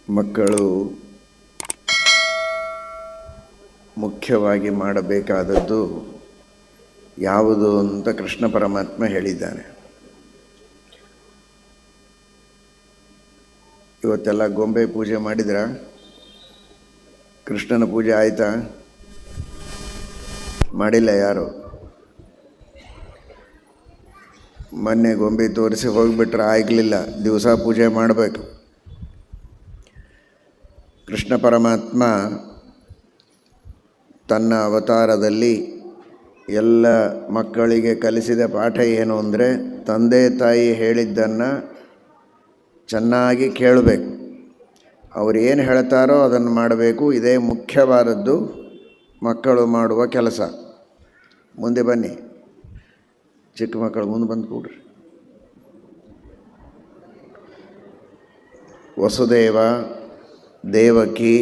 ಮಕ್ಕಳು ಮುಖ್ಯವಾಗಿ ಮಾಡಬೇಕಾದದ್ದು ಯಾವುದು ಅಂತ ಕೃಷ್ಣ ಪರಮಾತ್ಮ ಹೇಳಿದ್ದಾನೆ. ಇವತ್ತೆಲ್ಲ ಗೊಂಬೆ ಪೂಜೆ ಮಾಡಿದ್ರ? ಕೃಷ್ಣನ ಪೂಜೆ ಆಯಿತಾ? ಮಾಡಿಲ್ಲ ಯಾರು? ಮೊನ್ನೆ ಗೊಂಬೆ ತೋರಿಸಿ ಹೋಗಿಬಿಟ್ರೆ ಆಗಲಿಲ್ಲ, ದಿವಸ ಪೂಜೆ ಮಾಡಬೇಕು. ಕೃಷ್ಣ ಪರಮಾತ್ಮ ತನ್ನ ಅವತಾರದಲ್ಲಿ ಎಲ್ಲ ಮಕ್ಕಳಿಗೆ ಕಲಿಸಿದ ಪಾಠ ಏನು ಅಂದರೆ, ತಂದೆ ತಾಯಿ ಹೇಳಿದ್ದನ್ನು ಚೆನ್ನಾಗಿ ಕೇಳಬೇಕು, ಅವರು ಏನು ಹೇಳ್ತಾರೋ ಅದನ್ನು ಮಾಡಬೇಕು. ಇದೇ ಮುಖ್ಯವಾದದ್ದು ಮಕ್ಕಳು ಮಾಡುವ ಕೆಲಸ. ಮುಂದೆ ಬನ್ನಿ, ಚಿಕ್ಕ ಮಕ್ಕಳು ಮುಂದೆ ಬಂದು ಕೂಡ್ರಿ. ವಸುದೇವ, ದೇವಕಿ,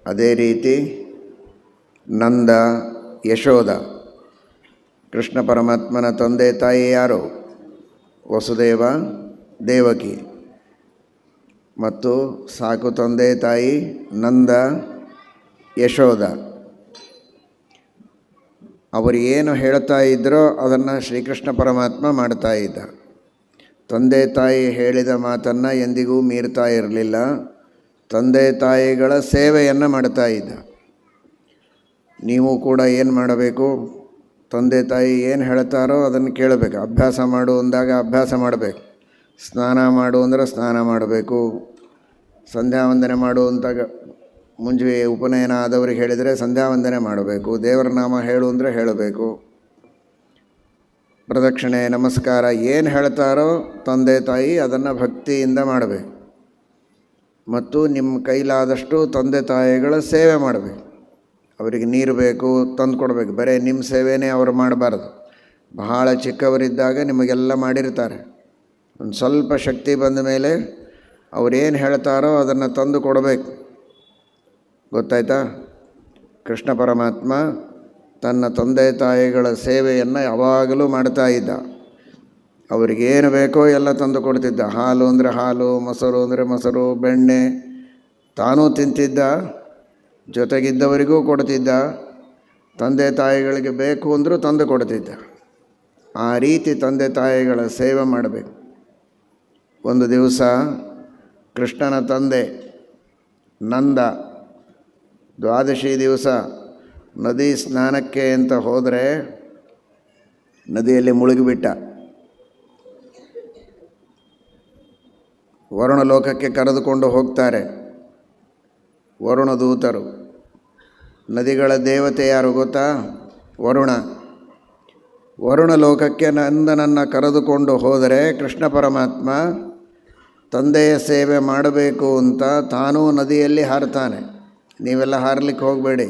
ಅದೇ ರೀತಿ ನಂದ, ಯಶೋದ. ಕೃಷ್ಣ ಪರಮಾತ್ಮನ ತಂದೆ ತಾಯಿ ಯಾರು? ವಸುದೇವ, ದೇವಕಿ. ಮತ್ತು ಸಾಕು ತಂದೆ ತಾಯಿ ನಂದ, ಯಶೋದ. ಅವರು ಏನು ಹೇಳ್ತಾ ಇದ್ದರೋ ಅದನ್ನು ಶ್ರೀಕೃಷ್ಣ ಪರಮಾತ್ಮ ಮಾಡ್ತಾ ಇದ್ದ. ತಂದೆ ತಾಯಿ ಹೇಳಿದ ಮಾತನ್ನು ಎಂದಿಗೂ ಮೀರ್ತಾ ಇರಲಿಲ್ಲ. ತಂದೆ ತಾಯಿಗಳ ಸೇವೆಯನ್ನು ಮಾಡ್ತಾ ಇದ್ದ. ನೀವು ಕೂಡ ಏನು ಮಾಡಬೇಕು? ತಂದೆ ತಾಯಿ ಏನು ಹೇಳ್ತಾರೋ ಅದನ್ನು ಕೇಳಬೇಕು. ಅಭ್ಯಾಸ ಮಾಡು ಅಂದಾಗ ಅಭ್ಯಾಸ ಮಾಡಬೇಕು. ಸ್ನಾನ ಮಾಡು ಅಂದರೆ ಸ್ನಾನ ಮಾಡಬೇಕು. ಸಂಧ್ಯಾ ವಂದನೆ ಮಾಡು ಅಂತಾಗ ಮುಂಜೆ ಉಪನಯನ ಆದವ್ರಿಗೆ ಹೇಳಿದರೆ ಸಂಧ್ಯಾ ವಂದನೆ ಮಾಡಬೇಕು. ದೇವರ ನಾಮ ಹೇಳು ಅಂದರೆ ಹೇಳಬೇಕು. ಪ್ರದಕ್ಷಿಣೆ, ನಮಸ್ಕಾರ ಏನು ಹೇಳ್ತಾರೋ ತಂದೆ ತಾಯಿ ಅದನ್ನು ಭಕ್ತಿಯಿಂದ ಮಾಡಬೇಕು. ಮತ್ತು ನಿಮ್ಮ ಕೈಲಾದಷ್ಟು ತಂದೆ ತಾಯಿಗಳ ಸೇವೆ ಮಾಡಬೇಕು. ಅವರಿಗೆ ನೀರು ಬೇಕು ತಂದು ಕೊಡಬೇಕು. ಬರೀ ನಿಮ್ಮ ಸೇವೆನೇ ಅವರು ಮಾಡಬಾರ್ದು. ಬಹಳ ಚಿಕ್ಕವರಿದ್ದಾಗ ನಿಮಗೆಲ್ಲ ಮಾಡಿರ್ತಾರೆ. ಒಂದು ಸ್ವಲ್ಪ ಶಕ್ತಿ ಬಂದ ಮೇಲೆ ಅವರೇನು ಹೇಳ್ತಾರೋ ಅದನ್ನು ತಂದು ಕೊಡಬೇಕು. ಗೊತ್ತಾಯ್ತಾ? ಕೃಷ್ಣ ಪರಮಾತ್ಮ ತನ್ನ ತಂದೆ ತಾಯಿಗಳ ಸೇವೆಯನ್ನು ಯಾವಾಗಲೂ ಮಾಡ್ತಾ ಇದ್ದ. ಅವರಿಗೇನು ಬೇಕೋ ಎಲ್ಲ ತಂದು ಕೊಡ್ತಿದ್ದ. ಹಾಲು ಅಂದರೆ ಹಾಲು, ಮೊಸರು ಅಂದರೆ ಮೊಸರು, ಬೆಣ್ಣೆ ತಾನೂ ತಿಂತಿದ್ದ, ಜೊತೆಗಿದ್ದವರಿಗೂ ಕೊಡ್ತಿದ್ದ. ತಂದೆ ತಾಯಿಗಳಿಗೆ ಬೇಕು ಅಂದರೂ ತಂದು ಕೊಡ್ತಿದ್ದ. ಆ ರೀತಿ ತಂದೆ ತಾಯಿಗಳ ಸೇವೆ ಮಾಡಬೇಕು. ಒಂದು ದಿವಸ ಕೃಷ್ಣನ ತಂದೆ ನಂದ ದ್ವಾದಶಿ ದಿವಸ ನದಿ ಸ್ನಾನಕ್ಕೆ ಅಂತ ಹೋದರೆ ನದಿಯಲ್ಲಿ ಮುಳುಗಿಬಿಟ್ಟ. ವರುಣ ಲೋಕಕ್ಕೆ ಕರೆದುಕೊಂಡು ಹೋಗ್ತಾರೆ ವರುಣ ದೂತರು. ನದಿಗಳ ದೇವತೆ ಯಾರು ಗೊತ್ತಾ? ವರುಣ. ವರುಣ ಲೋಕಕ್ಕೆ ನಂದನನ್ನು ಕರೆದುಕೊಂಡು ಹೋದರೆ ಕೃಷ್ಣ ಪರಮಾತ್ಮ ತಂದೆಯ ಸೇವೆ ಮಾಡಬೇಕು ಅಂತ ತಾನೂ ನದಿಯಲ್ಲಿ ಹಾರ್ತಾನೆ. ನೀವೆಲ್ಲ ಹಾರಲಿಕ್ಕೆ ಹೋಗಬೇಡಿ.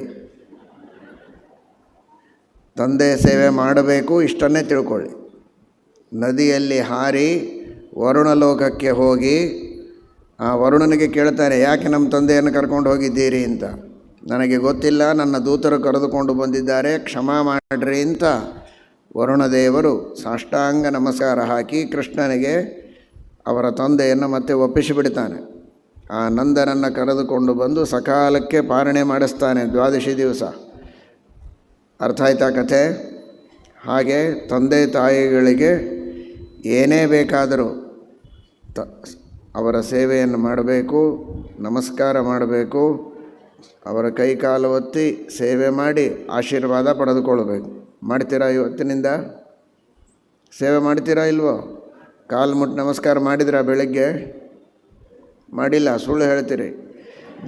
ತಂದೆಯ ಸೇವೆ ಮಾಡಬೇಕು, ಇಷ್ಟನ್ನೇ ತಿಳ್ಕೊಳ್ಳಿ. ನದಿಯಲ್ಲಿ ಹಾರಿ ವರುಣ ಲೋಕಕ್ಕೆ ಹೋಗಿ ಆ ವರುಣನಿಗೆ ಕೇಳ್ತಾನೆ, ಯಾಕೆ ನಮ್ಮ ತಂದೆಯನ್ನು ಕರ್ಕೊಂಡು ಹೋಗಿದ್ದೀರಿ ಅಂತ. ನನಗೆ ಗೊತ್ತಿಲ್ಲ, ನನ್ನ ದೂತರು ಕರೆದುಕೊಂಡು ಬಂದಿದ್ದಾರೆ, ಕ್ಷಮಾ ಮಾಡಿರಿ ಅಂತ ವರುಣದೇವರು ಸಾಷ್ಟಾಂಗ ನಮಸ್ಕಾರ ಹಾಕಿ ಕೃಷ್ಣನಿಗೆ ಅವರ ತಂದೆಯನ್ನು ಮತ್ತೆ ಒಪ್ಪಿಸಿಬಿಡ್ತಾನೆ. ಆ ನಂದನನ್ನು ಕರೆದುಕೊಂಡು ಬಂದು ಸಕಾಲಕ್ಕೆ ಪಾರಣೆ ಮಾಡಿಸ್ತಾನೆ ದ್ವಾದಶಿ ದಿವಸ. ಅರ್ಥ ಆಯ್ತಾ ಕಥೆ? ಹಾಗೆ ತಂದೆ ತಾಯಿಗಳಿಗೆ ಏನೇ ಬೇಕಾದರೂ ಅವರ ಸೇವೆಯನ್ನು ಮಾಡಬೇಕು, ನಮಸ್ಕಾರ ಮಾಡಬೇಕು, ಅವರ ಕೈಕಾಲು ಒತ್ತಿ ಸೇವೆ ಮಾಡಿ ಆಶೀರ್ವಾದ ಪಡೆದುಕೊಳ್ಬೇಕು. ಮಾಡ್ತೀರಾ? ಇವತ್ತಿನಿಂದ ಸೇವೆ ಮಾಡ್ತೀರಾ ಇಲ್ವೋ? ಕಾಲು ಮುಟ್ಟು ನಮಸ್ಕಾರ ಮಾಡಿದ್ರಾ? ಬೆಳಗ್ಗೆ ಮಾಡಿಲ್ಲ, ಸುಳ್ಳು ಹೇಳ್ತೀರಿ.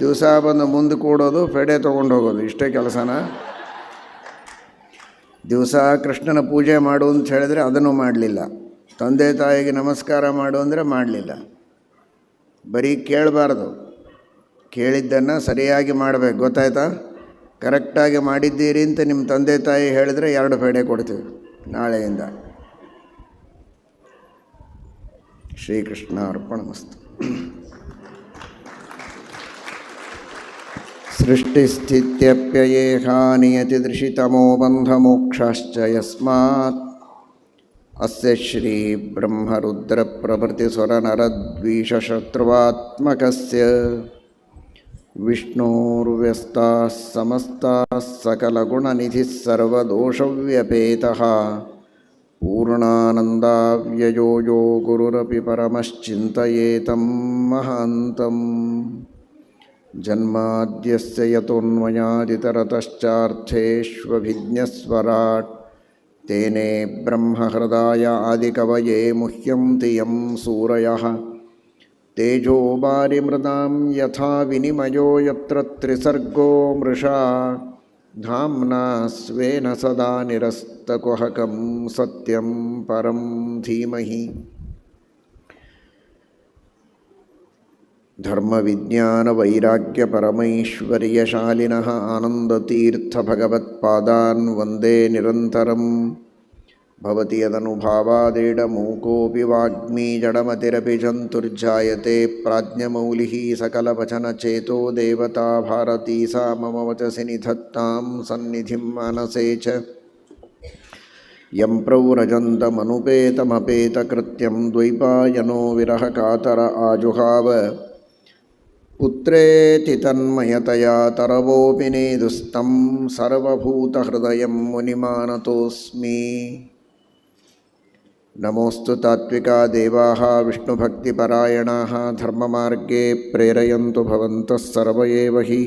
ದಿವಸ ಬಂದು ಮುಂದೆ ಕೂಡೋದು, ಫೆಡೆ ತೊಗೊಂಡು ಹೋಗೋದು, ಇಷ್ಟೇ ಕೆಲಸನಾ? ದಿವಸ ಕೃಷ್ಣನ ಪೂಜೆ ಮಾಡು ಅಂತ ಹೇಳಿದ್ರೆ ಅದನ್ನು ಮಾಡಲಿಲ್ಲ. ತಂದೆ ತಾಯಿಗೆ ನಮಸ್ಕಾರ ಮಾಡು ಅಂದರೆ ಮಾಡಲಿಲ್ಲ. ಬರೀ ಕೇಳಬಾರ್ದು, ಕೇಳಿದ್ದನ್ನು ಸರಿಯಾಗಿ ಮಾಡಬೇಕು. ಗೊತ್ತಾಯ್ತಾ? ಕರೆಕ್ಟಾಗಿ ಮಾಡಿದ್ದೀರಿ ಅಂತ ನಿಮ್ಮ ತಂದೆ ತಾಯಿ ಹೇಳಿದರೆ 2 ಫೆಡೆ ಕೊಡ್ತೀವಿ ನಾಳೆಯಿಂದ. ಶ್ರೀಕೃಷ್ಣ ಅರ್ಪಣಮಸ್ತು. ಸೃಷ್ಟಿಸ್ಥಿತ್ಯಪ್ಯಯೇಹಾ ನಿಯತಿದೃಶಿತಮೋ ಬಂಧಮೋಕ್ಷಾಶ್ಚ ಯಸ್ಮಾತ್ ಅಸ್ಯ ಶ್ರೀ ಬ್ರಹ್ಮರುದ್ರ ಪ್ರಭೃತಿಸುರನರದ್ವೀಷಶತ್ರುವಾತ್ಮಕಸ್ಯ ವಿಷ್ಣೋರ್ವ್ಯಸ್ತಾಃ ಸಮಸ್ತಾಃ ಸಕಲಗುಣನಿಧಿಃ ಸರ್ವದೋಷವ್ಯಪೇತಃ ಪೂರ್ಣಾನಂದಾವ್ಯಯೋ ಯೋ ಗುರುರಪಿ ಪರಮಶ್ಚಿಂತಯೇತಂ ಮಹಾಂತಂ ಜನ್ಮಾದ್ಯಸ್ಯ ಯತೋನ್ಮಯಾದಿತರತಶ್ಚಾರ್ಥೇಷ್ವಭಿಜ್ಞಸ್ವರಾಟ್ ತೇನೇ ಬ್ರಹ್ಮಹೃದಾಯ ಆದಿಕವಯೇ ಮುಹ್ಯಂತಿ ಯಂ ಸೂರಯಃ ತೇಜೋ ವಾರಿಮೃದಾಂ ಯಥಾ ವಿನಿಮಯೋ ಯತ್ರ ತ್ರಿಸರ್ಗೋ ಮೃಷಾ ಧಾಮ್ನಾ ಸ್ವೇನ ಸದಾ ನಿರಸ್ತಕುಹಕಂ ಸತ್ಯಂ ಪರಂ ಧೀಮಹಿ. ಧರ್ಮವಿಜ್ಞಾನವೈರಾಗ್ಯಪರಮೈಶ್ವರ್ಯಶಾಲಿನಃ ಆನಂದತೀರ್ಥಭಗವತ್ಪಾದಾನ್ ವಂದೇ ನಿರಂತರಂ. ಭವತಿ ಯದನುಭಾವಾದೇಡಮೂಕೋऽಪಿ ವಾಗ್ಮೀ ಜಡಮತಿರಪಿ ಜಂತುರ್ಜಾಯತೆ ಪ್ರಾಜ್ಞಮೌಲಿಃ ಸಕಲವಚನಚೇತೋ ದೇವತಾ ಭಾರತೀ ಸಾ ಮಮ ವಚಸಿ ನಿಧತ್ತಾಂ ಸನ್ನಿಧಿಂ ಮಾನಸೇ ಚ. ಯಂ ಪ್ರವ್ರಜन्तमनुपेतमपेतकृत्यं ದ್ವೈಪಾಯನೋ ವಿರಹಕಾತರ ಆಜುಹಾವ ಪುತ್ರೇತಿ ತನ್ಮಯತಯಾ ತರವೋಪಿ ನೇದುಸ್तं ಸರ್ವಭೂತಹೃದಯಂ ಮುನಿಮಾನತೋಸ್ಮಿ. ನಮೋऽस्तु ತಾತ್ವಿಕಾ ದೇವಾಃ ವಿಷ್ಣುಭಕ್ತಿಪರಾಯಣಾಃ ಧರ್ಮಮಾರ್ಗೇ ಪ್ರೇರಯಂತು ಭವಂತಃ ಸರ್ವ ಏವ ಹಿ.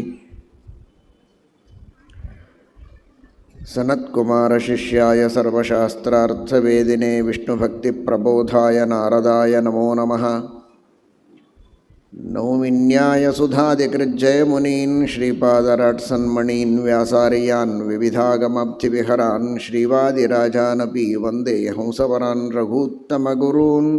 ಸನತ್ಕುಮಾರಶಿಷ್ಯಾಯ ಸರ್ವಶಾಸ್ತ್ರಾರ್ಥವೇದಿನೇ ವಿಷ್ಣುಭಕ್ತಿಪ್ರಬೋಧಾಯ ನಾರದಾಯ ನಮೋ ನಮಃ. ನೌಮಿನ್ಯಾಯ ಸುಧಾದಿಕೃಜ್ಜಯಮುನೀನ್ ಶ್ರೀಪಾದರಾಟ್ಸನ್ಮಣೀನ್ ವ್ಯಾಸಾರ್ಯಾನ್ ವಿವಿಧಾಗಮಾಬ್ಧಿವಿಹರಾನ್ ಶ್ರೀವಾದಿರಾಜಾನಪಿ ವಂದೇ ಹಂಸವರಾನ್ ರಘೂತ್ತಮಗುರೂನ್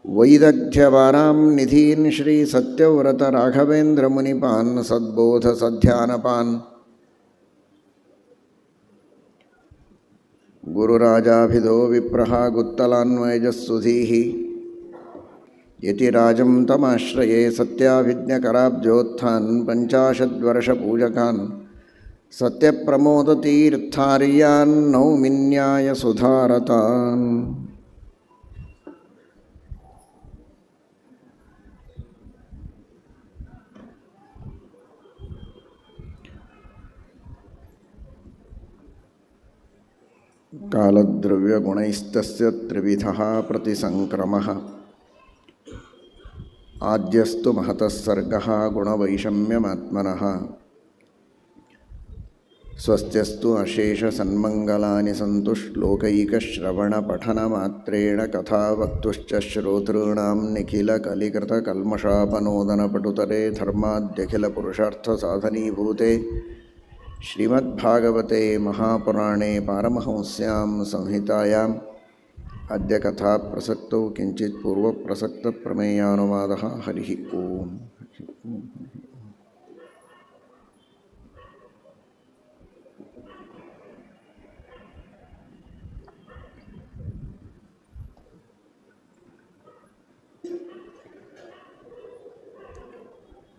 ವೈದಗ್ಧ್ಯವಾರಾಂ ನಿಧೀನ್ ಶ್ರೀ ಸತ್ಯವ್ರತ ರಾಘವೇಂದ್ರಮುನಿಪಾನ್ ಸದ್ಬೋಧಸಧ್ಯಾನಪಾನ್. ಗುರುರಾಜಾಭಿಧೋ ವಿಪ್ರಹ ಗುತ್ತಲಾನ್ವಯಜಸ್ಸುಧೀಃ ಯತಿರಾಜಂ ತಮಾಶ್ರಯೇ ಸತ್ಯಾಭಿಜ್ಞಕರಾಬ್ಜೋತ್ಥಾನ್ ಪಂಚಾಶದ್ವರ್ಷಪೂಜಕಾನ್ ಸತ್ಯಪ್ರಮೋದತೀರ್ಥಾರ್ಯಾನ್ ನೌಮಿನ್ಯಾಯ ಸುಧಾರತಾನ್. ಕಾಲದ್ರವ್ಯಗುಣೈಸ್ತಸ್ಯ ತ್ರಿವಿಧಃ ಪ್ರತಿಸಂಕ್ರಮಃ. ಆದ್ಯಸ್ತು ಮಹತಃ ಸರ್ಗಃ ಗುಣವೈಷಮ್ಯಮಾತ್ಮನಃ. ಸ್ವಸ್ತ್ಯಸ್ತು ಅಶೇಷಸನ್ಮಂಗಲಾನಿ ಸಂತು ಶ್ಲೋಕೈಕಶ್ರವಣಪಠನಮಾತ್ರೇಣ ಕಥಾವಕ್ತುಶ್ಚ ಶ್ರೋತॄಣಾಂ ನಿಖಿಲಕಲಿಕೃತಕಲ್ಮಷಾಪನೋದನಪಟುತರೆ ಧರ್ಮಾದ್ಯಖಿಲಪುರುಷಾರ್ಥಸಾಧನೀಭೂತೆ ಶ್ರೀಮದ್ಭಾಗವತೆ ಮಹಾಪುರಾಣೇ ಪಾರಮಹಂಸ್ಯಾಂ ಸಂಹಿತಾಯಾಂ ಅದ್ಯ ಕಥಾ ಪ್ರಸಕ್ತೌ ಕಿಂಚಿತ್ ಪೂರ್ವಪ್ರಸಕ್ತಪ್ರಮೇಯಾನುವಾದಃ. ಹರಿ ಓಂ.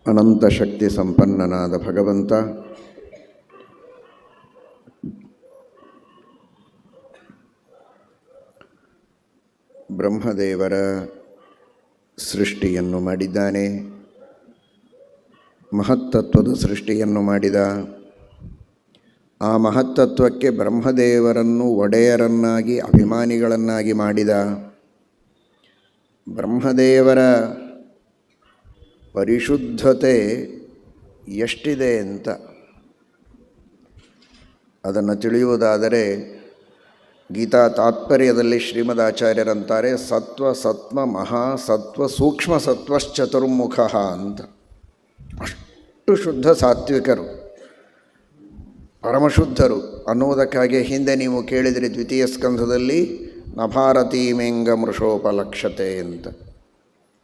ಅನಂತ ಶಕ್ತಿ ಸಂಪನ್ನನಾದ ಭಗವಂತ ಬ್ರಹ್ಮದೇವರ ಸೃಷ್ಟಿಯನ್ನು ಮಾಡಿದ್ದಾನೆ. ಮಹತ್ತತ್ವದ ಸೃಷ್ಟಿಯನ್ನು ಮಾಡಿದ. ಆ ಮಹತ್ತತ್ವಕ್ಕೆ ಬ್ರಹ್ಮದೇವರನ್ನು ಒಡೆಯರನ್ನಾಗಿ ಅಭಿಮಾನಿಗಳನ್ನಾಗಿ ಮಾಡಿದ. ಬ್ರಹ್ಮದೇವರ ಪರಿಶುದ್ಧತೆ ಎಷ್ಟಿದೆ ಅಂತ ಅದನ್ನು ತಿಳಿಯುವುದಾದರೆ ಗೀತಾ ತಾತ್ಪರ್ಯದಲ್ಲಿ ಶ್ರೀಮದಾಚಾರ್ಯರಂತಾರೆ ಸತ್ವ ಸತ್ವ ಮಹಾಸತ್ವ ಸೂಕ್ಷ್ಮ ಸತ್ವಶ್ಚತುರ್ಮುಖ ಅಂತ. ಅಷ್ಟು ಶುದ್ಧ ಸಾತ್ವಿಕರು, ಪರಮಶುದ್ಧರು ಅನ್ನುವುದಕ್ಕಾಗಿ ಹಿಂದೆ ನೀವು ಕೇಳಿದಿರಿ ದ್ವಿತೀಯ ಸ್ಕಂಧದಲ್ಲಿ ನಭಾರತೀಮೇಂಗ ಮೃಷೋಪಲಕ್ಷತೆ ಅಂತ.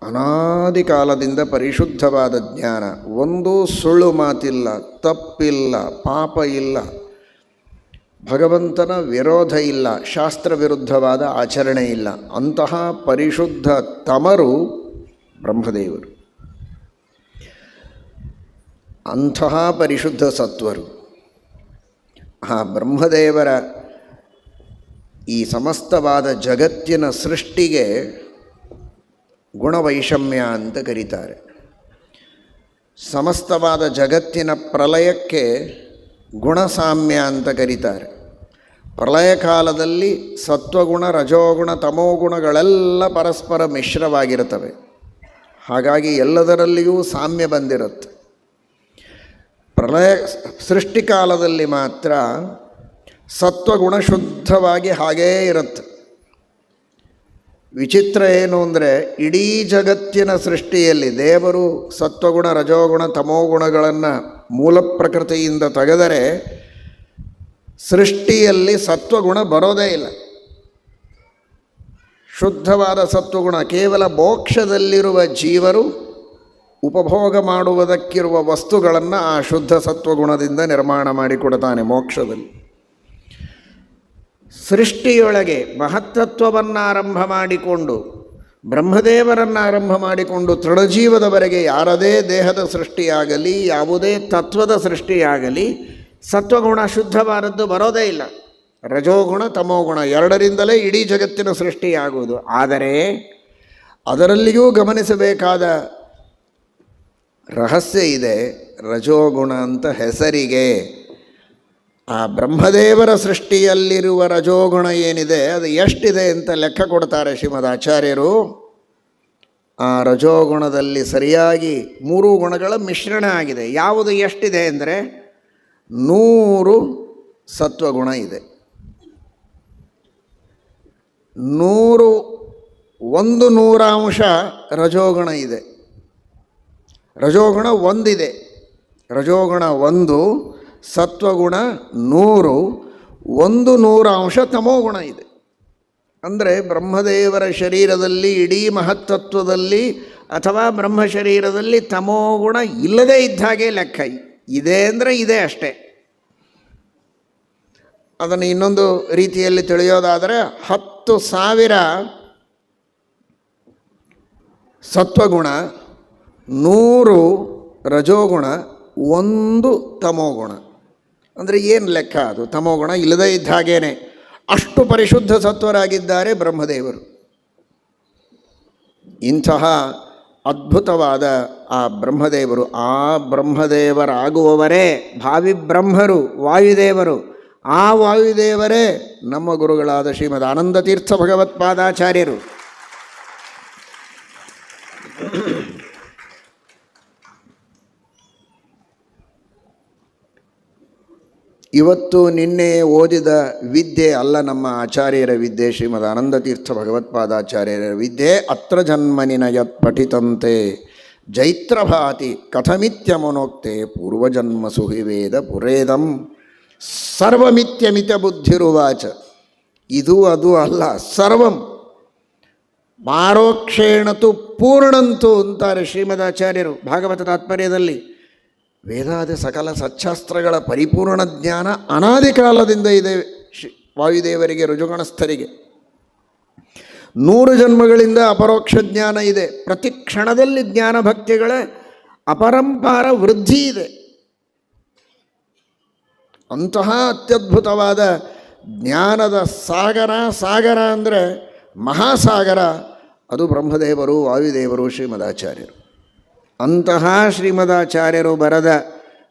ಅನಾದಿ ಕಾಲದಿಂದ ಪರಿಶುದ್ಧವಾದ ಜ್ಞಾನ, ಒಂದೂ ಸುಳ್ಳು ಮಾತಿಲ್ಲ, ತಪ್ಪಿಲ್ಲ, ಪಾಪ ಇಲ್ಲ, ಭಗವಂತನ ವಿರೋಧ ಇಲ್ಲ, ಶಾಸ್ತ್ರ ವಿರುದ್ಧವಾದ ಆಚರಣೆ ಇಲ್ಲ. ಅಂತಹ ಪರಿಶುದ್ಧ ತಮರು ಬ್ರಹ್ಮದೇವರು, ಅಂತಹ ಪರಿಶುದ್ಧ ಸತ್ವರು. ಆ ಬ್ರಹ್ಮದೇವರ ಈ ಸಮಸ್ತವಾದ ಜಗತ್ತಿನ ಸೃಷ್ಟಿಗೆ ಗುಣವೈಷಮ್ಯ ಅಂತ ಕರೀತಾರೆ. ಸಮಸ್ತವಾದ ಜಗತ್ತಿನ ಪ್ರಲಯಕ್ಕೆ ಗುಣಸಾಮ್ಯ ಅಂತ ಕರೀತಾರೆ. ಪ್ರಳಯ ಕಾಲದಲ್ಲಿ ಸತ್ವಗುಣ, ರಜೋಗುಣ, ತಮೋಗುಣಗಳೆಲ್ಲ ಪರಸ್ಪರ ಮಿಶ್ರವಾಗಿರುತ್ತವೆ. ಹಾಗಾಗಿ ಎಲ್ಲದರಲ್ಲಿಯೂ ಸಾಮ್ಯ ಬಂದಿರುತ್ತೆ. ಪ್ರಳಯ ಸೃಷ್ಟಿಕಾಲದಲ್ಲಿ ಮಾತ್ರ ಸತ್ವಗುಣ ಶುದ್ಧವಾಗಿ ಹಾಗೇ ಇರುತ್ತೆ. ವಿಚಿತ್ರ ಏನು ಅಂದರೆ, ಇಡೀ ಜಗತ್ತಿನ ಸೃಷ್ಟಿಯಲ್ಲಿ ದೇವರು ಸತ್ವಗುಣ, ರಜೋಗುಣ, ತಮೋಗುಣಗಳನ್ನು ಮೂಲ ಪ್ರಕೃತಿಯಿಂದ ತೆಗೆದರೆ ಸೃಷ್ಟಿಯಲ್ಲಿ ಸತ್ವಗುಣ ಬರೋದೇ ಇಲ್ಲ. ಶುದ್ಧವಾದ ಸತ್ವಗುಣ ಕೇವಲ ಮೋಕ್ಷದಲ್ಲಿರುವ ಜೀವರು ಉಪಭೋಗ ಮಾಡುವುದಕ್ಕಿರುವ ವಸ್ತುಗಳನ್ನು ಆ ಶುದ್ಧ ಸತ್ವಗುಣದಿಂದ ನಿರ್ಮಾಣ ಮಾಡಿಕೊಡ್ತಾನೆ ಮೋಕ್ಷದಲ್ಲಿ. ಸೃಷ್ಟಿಯೊಳಗೆ ಮಹತ್ತತ್ವವನ್ನು ಆರಂಭ ಮಾಡಿಕೊಂಡು, ಬ್ರಹ್ಮದೇವರನ್ನು ಆರಂಭ ಮಾಡಿಕೊಂಡು ತೃಣಜೀವದವರೆಗೆ ಯಾರದೇ ದೇಹದ ಸೃಷ್ಟಿಯಾಗಲಿ, ಯಾವುದೇ ತತ್ವದ ಸೃಷ್ಟಿಯಾಗಲಿ ಸತ್ವಗುಣ ಶುದ್ಧವಾದದ್ದು ಬರೋದೇ ಇಲ್ಲ. ರಜೋಗುಣ, ತಮೋಗುಣ ಎರಡರಿಂದಲೇ ಇಡೀ ಜಗತ್ತಿನ ಸೃಷ್ಟಿಯಾಗುವುದು. ಆದರೆ ಅದರಲ್ಲಿಯೂ ಗಮನಿಸಬೇಕಾದ ರಹಸ್ಯ ಇದೆ. ರಜೋಗುಣ ಅಂತ ಹೆಸರಿಗೆ, ಆ ಬ್ರಹ್ಮದೇವರ ಸೃಷ್ಟಿಯಲ್ಲಿರುವ ರಜೋಗುಣ ಏನಿದೆ ಅದು ಎಷ್ಟಿದೆ ಅಂತ ಲೆಕ್ಕ ಕೊಡ್ತಾರೆ ಶ್ರೀಮದ್ ಆಚಾರ್ಯರು. ಆ ರಜೋಗುಣದಲ್ಲಿ ಸರಿಯಾಗಿ 3 ಗುಣಗಳ ಮಿಶ್ರಣ ಆಗಿದೆ. ಯಾವುದು ಎಷ್ಟಿದೆ ಅಂದರೆ 100 ಸತ್ವಗುಣ ಇದೆ, 100 ರಜೋಗುಣ ಇದೆ. ರಜೋಗುಣ 1 ಇದೆ. ರಜೋಗುಣ 1, ಸತ್ವಗುಣ 100, 100 ತಮೋಗುಣ ಇದೆ. ಅಂದರೆ ಬ್ರಹ್ಮದೇವರ ಶರೀರದಲ್ಲಿ, ಇಡೀ ಮಹತ್ತತ್ವದಲ್ಲಿ ಅಥವಾ ಬ್ರಹ್ಮ ಶರೀರದಲ್ಲಿ ತಮೋಗುಣ ಇಲ್ಲದೇ ಇದ್ದ ಹಾಗೆ ಲೆಕ್ಕ. ಇದೆ ಅಂದರೆ ಇದೆ ಅಷ್ಟೇ. ಅದನ್ನು ಇನ್ನೊಂದು ರೀತಿಯಲ್ಲಿ ತಿಳಿಯೋದಾದರೆ 10,000 ಸತ್ವಗುಣ, 100 ರಜೋಗುಣ, 1 ತಮೋಗುಣ. ಅಂದರೆ ಏನು ಲೆಕ್ಕ ಅದು? ತಮೋಗುಣ ಇಲ್ಲದೇ ಇದ್ದ ಹಾಗೇನೆ ಅಷ್ಟು ಪರಿಶುದ್ಧ ಸತ್ವರಾಗಿದ್ದಾರೆ ಬ್ರಹ್ಮದೇವರು. ಇಂತಹ ಅದ್ಭುತವಾದ ಆ ಬ್ರಹ್ಮದೇವರು, ಆ ಬ್ರಹ್ಮದೇವರಾಗುವವರೇ ಭಾವಿ ಬ್ರಹ್ಮರು, ವಾಯುದೇವರು. ಆ ವಾಯುದೇವರೇ ನಮ್ಮ ಗುರುಗಳಾದ ಶ್ರೀಮದ್ ಆನಂದತೀರ್ಥ ಭಗವತ್ಪಾದಾಚಾರ್ಯರು. ಇವತ್ತು ನಿನ್ನೆ ಓದಿದ ವಿದ್ಯೆ ಅಲ್ಲ ನಮ್ಮ ಆಚಾರ್ಯರ ವಿದ್ಯೆ, ಶ್ರೀಮದ್ ಆನಂದತೀರ್ಥ ಭಗವತ್ಪಾದಾಚಾರ್ಯರ ವಿದ್ಯೆ. ಅತ್ರ ಜನ್ಮನಿನ ಯತ್ ಪಠಿತಂತೆ ಜೈತ್ರಭಾತಿ ಕಥಮಿತ್ಯಮನೋಕ್ತೆ ಪೂರ್ವಜನ್ಮಸು ಹಿ ವೇದ ಪುರೇದಂ ಸರ್ವಮಿತ್ಯಮಿತ ಬುದ್ಧಿರುವಾಚ. ಇದು ಅದು ಅಲ್ಲ, ಸರ್ವಂ ಪಾರೋಕ್ಷೇಣತು ಪೂರ್ಣಂತು ಅಂತಾರೆ ಶ್ರೀಮದಾಚಾರ್ಯರು ಭಾಗವತ ತಾತ್ಪರ್ಯದಲ್ಲಿ. ವೇದಾದಿ ಸಕಲ ಸಚ್ಚಾಸ್ತ್ರಗಳ ಪರಿಪೂರ್ಣ ಜ್ಞಾನ ಅನಾದಿ ಕಾಲದಿಂದ ಇದೆ ವಾಯುದೇವರಿಗೆ, ಋಜುಗಣಸ್ಥರಿಗೆ. 100 ಜನ್ಮಗಳಿಂದ ಅಪರೋಕ್ಷ ಜ್ಞಾನ ಇದೆ. ಪ್ರತಿ ಕ್ಷಣದಲ್ಲಿ ಜ್ಞಾನ ಭಕ್ತಿಗಳ ಅಪರಂಪಾರ ವೃದ್ಧಿ ಇದೆ. ಅಂತಹ ಅತ್ಯದ್ಭುತವಾದ ಜ್ಞಾನದ ಸಾಗರ ಅಂದರೆ ಮಹಾಸಾಗರ, ಅದು ಬ್ರಹ್ಮದೇವರು, ವಾಯುದೇವರು, ಶ್ರೀಮದಾಚಾರ್ಯರು. ಅಂತಹ ಶ್ರೀಮದಾಚಾರ್ಯರು ಬರೆದ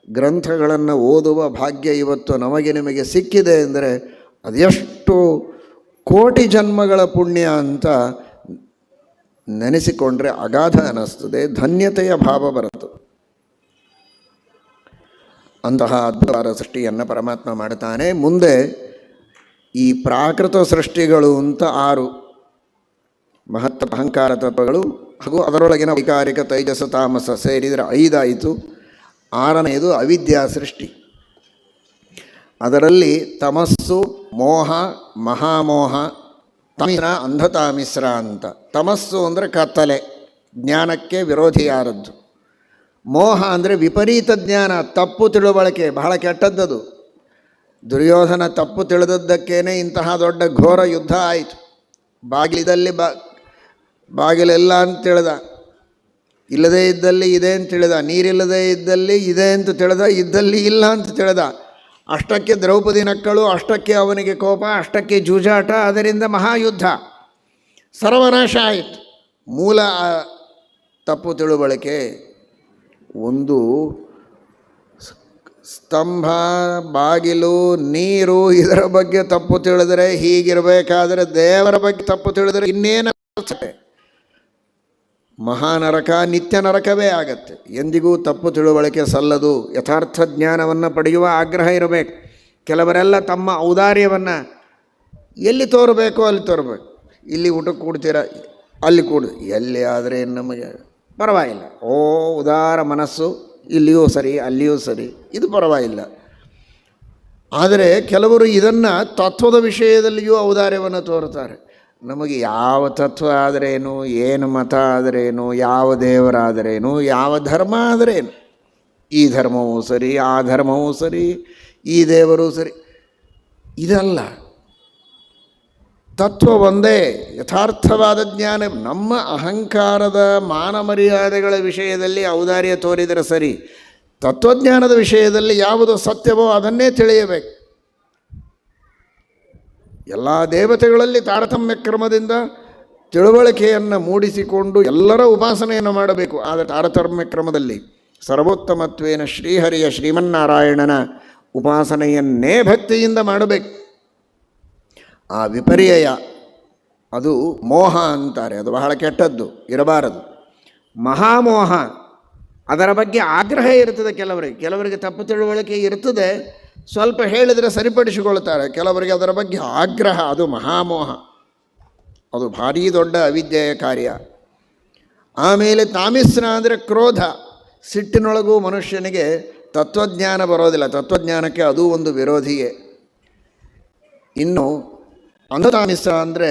ಗ್ರಂಥಗಳನ್ನು ಓದುವ ಭಾಗ್ಯ ಇವತ್ತು ನಮಗೆ ನಿಮಗೆ ಸಿಕ್ಕಿದೆ ಅಂದರೆ ಅದೆಷ್ಟು ಕೋಟಿ ಜನ್ಮಗಳ ಪುಣ್ಯ ಅಂತ ನೆನೆಸಿಕೊಂಡ್ರೆ ಅಗಾಧ ಅನ್ನಿಸ್ತದೆ, ಧನ್ಯತೆಯ ಭಾವ ಬರುತ್ತದೆ. ಅಂತಹ ಅದ್ಭುತವಾದ ಸೃಷ್ಟಿಯನ್ನು ಪರಮಾತ್ಮ ಮಾಡ್ತಾನೆ. ಮುಂದೆ ಈ ಪ್ರಾಕೃತ ಸೃಷ್ಟಿಗಳು ಅಂತ 6 ಮಹತ್ತ ಅಹಂಕಾರ ತತ್ವಗಳು ಹಾಗೂ ಅದರೊಳಗಿನ ವೈಕಾರಿಕ ತೈಜಸ ತಾಮಸ ಸೇರಿದರೆ 5 ಆಯಿತು. 6ನೇದು ಅವಿದ್ಯಾ ಸೃಷ್ಟಿ. ಅದರಲ್ಲಿ ತಮಸ್ಸು, ಮೋಹ, ಮಹಾಮೋಹ, ತಮಿಸ್ರ, ಅಂಧತಾಮಿಸ್ರ ಅಂತ. ತಮಸ್ಸು ಅಂದರೆ ಕತ್ತಲೆ, ಜ್ಞಾನಕ್ಕೆ ವಿರೋಧಿಯಾದದ್ದು. ಮೋಹ ಅಂದರೆ ವಿಪರೀತ ಜ್ಞಾನ, ತಪ್ಪು ತಿಳುವಳಿಕೆ, ಬಹಳ ಕೆಟ್ಟದ್ದದು. ದುರ್ಯೋಧನ ತಪ್ಪು ತಿಳಿದದ್ದಕ್ಕೇನೆ ಇಂತಹ ದೊಡ್ಡ ಘೋರ ಯುದ್ಧ ಆಯಿತು. ಬಾಗಿಲಿದಲ್ಲಿ ಬಾಗಿಲೆಲ್ಲ ಅಂತ ತಿಳಿದ, ಇಲ್ಲದೇ ಇದ್ದಲ್ಲಿ ಇದೆ ಅಂತ ತಿಳಿದ, ನೀರಿಲ್ಲದೇ ಇದ್ದಲ್ಲಿ ಇದೆ ಅಂತ ತಿಳಿದ, ಇದ್ದಲ್ಲಿ ಇಲ್ಲ ಅಂತ ತಿಳಿದ. ಅಷ್ಟಕ್ಕೆ ದ್ರೌಪದಿ ನಕ್ಕಳು, ಅಷ್ಟಕ್ಕೆ ಅವನಿಗೆ ಕೋಪ, ಅಷ್ಟಕ್ಕೆ ಜೂಜಾಟ, ಅದರಿಂದ ಮಹಾಯುದ್ಧ, ಸರ್ವನಾಶ ಆಯಿತು. ಮೂಲ ತಪ್ಪು ತಿಳುವಳಿಕೆ. ಒಂದು ಸ್ತಂಭ, ಬಾಗಿಲು, ನೀರು ಇದರ ಬಗ್ಗೆ ತಪ್ಪು ತಿಳಿದರೆ ಹೀಗಿರಬೇಕಾದರೆ ದೇವರ ಬಗ್ಗೆ ತಪ್ಪು ತಿಳಿದರೆ ಇನ್ನೇನು ಮಹಾನರಕ, ನಿತ್ಯ ನರಕವೇ ಆಗತ್ತೆ. ಎಂದಿಗೂ ತಪ್ಪು ತಿಳುವಳಿಕೆ ಸಲ್ಲದು. ಯಥಾರ್ಥ ಜ್ಞಾನವನ್ನು ಪಡೆಯುವ ಆಗ್ರಹ ಇರಬೇಕು. ಕೆಲವರೆಲ್ಲ ತಮ್ಮ ಔದಾರ್ಯವನ್ನು ಎಲ್ಲಿ ತೋರಬೇಕೋ ಅಲ್ಲಿ ತೋರಬೇಕು. ಇಲ್ಲಿ ಊಟಕ್ಕೆ ಕೂಡ್ತೀರ, ಅಲ್ಲಿ ಕೂಡು, ಎಲ್ಲಿ ಆದರೆ ನಮಗೆ ಪರವಾಗಿಲ್ಲ. ಉದಾರ ಮನಸ್ಸು, ಇಲ್ಲಿಯೂ ಸರಿ ಅಲ್ಲಿಯೂ ಸರಿ, ಇದು ಪರವಾಗಿಲ್ಲ. ಆದರೆ ಕೆಲವರು ಇದನ್ನು ತತ್ವದ ವಿಷಯದಲ್ಲಿಯೂ ಔದಾರ್ಯವನ್ನು ತೋರುತ್ತಾರೆ. ನಮಗೆ ಯಾವ ತತ್ವ ಆದರೇನು, ಏನು ಮತ ಆದರೇನು, ಯಾವ ದೇವರಾದರೇನು, ಯಾವ ಧರ್ಮ ಆದರೇನು, ಈ ಧರ್ಮವೂ ಸರಿ ಆ ಧರ್ಮವೂ ಸರಿ, ಈ ದೇವರು ಸರಿ, ಇದಲ್ಲ. ತತ್ವ ಒಂದೇ, ಯಥಾರ್ಥವಾದ ಜ್ಞಾನ. ನಮ್ಮ ಅಹಂಕಾರದ ಮಾನ ಮರ್ಯಾದೆಗಳ ವಿಷಯದಲ್ಲಿ ಔದಾರ್ಯ ತೋರಿದರೆ ಸರಿ, ತತ್ವಜ್ಞಾನದ ವಿಷಯದಲ್ಲಿ ಯಾವುದು ಸತ್ಯವೋ ಅದನ್ನೇ ತಿಳಿಯಬೇಕು. ಎಲ್ಲ ದೇವತೆಗಳಲ್ಲಿ ತಾರತಮ್ಯ ಕ್ರಮದಿಂದ ತಿಳುವಳಿಕೆಯನ್ನು ಮೂಡಿಸಿಕೊಂಡು ಎಲ್ಲರ ಉಪಾಸನೆಯನ್ನು ಮಾಡಬೇಕು. ಆದರೆ ತಾರತಮ್ಯ ಕ್ರಮದಲ್ಲಿ ಸರ್ವೋತ್ತಮತ್ವೇನ ಶ್ರೀಹರಿಯ ಶ್ರೀಮನ್ನಾರಾಯಣನ ಉಪಾಸನೆಯನ್ನೇ ಭಕ್ತಿಯಿಂದ ಮಾಡಬೇಕು. ಆ ವಿಪರ್ಯಯ ಅದು ಮೋಹ ಅಂತಾರೆ, ಅದು ಬಹಳ ಕೆಟ್ಟದ್ದು, ಇರಬಾರದು. ಮಹಾಮೋಹ, ಅದರ ಬಗ್ಗೆ ಆಗ್ರಹ ಇರ್ತದೆ ಕೆಲವರಿಗೆ ತಪ್ಪು ತಿಳುವಳಿಕೆ ಇರ್ತದೆ, ಸ್ವಲ್ಪ ಹೇಳಿದರೆ ಸರಿಪಡಿಸಿಕೊಳ್ತಾರೆ. ಕೆಲವರಿಗೆ ಅದರ ಬಗ್ಗೆ ಆಗ್ರಹ, ಅದು ಮಹಾಮೋಹ, ಅದು ಭಾರೀ ದೊಡ್ಡ ಅವಿದ್ಯೆಯ ಕಾರ್ಯ. ಆಮೇಲೆ ತಾಮಿಸ್ರ ಅಂದರೆ ಕ್ರೋಧ, ಸಿಟ್ಟಿನೊಳಗೂ ಮನುಷ್ಯನಿಗೆ ತತ್ವಜ್ಞಾನ ಬರೋದಿಲ್ಲ. ತತ್ವಜ್ಞಾನಕ್ಕೆ ಅದು ಒಂದು ವಿರೋಧಿಯೇ. ಇನ್ನು ಅಂಧತಾಮಿಸ್ರ ಅಂದರೆ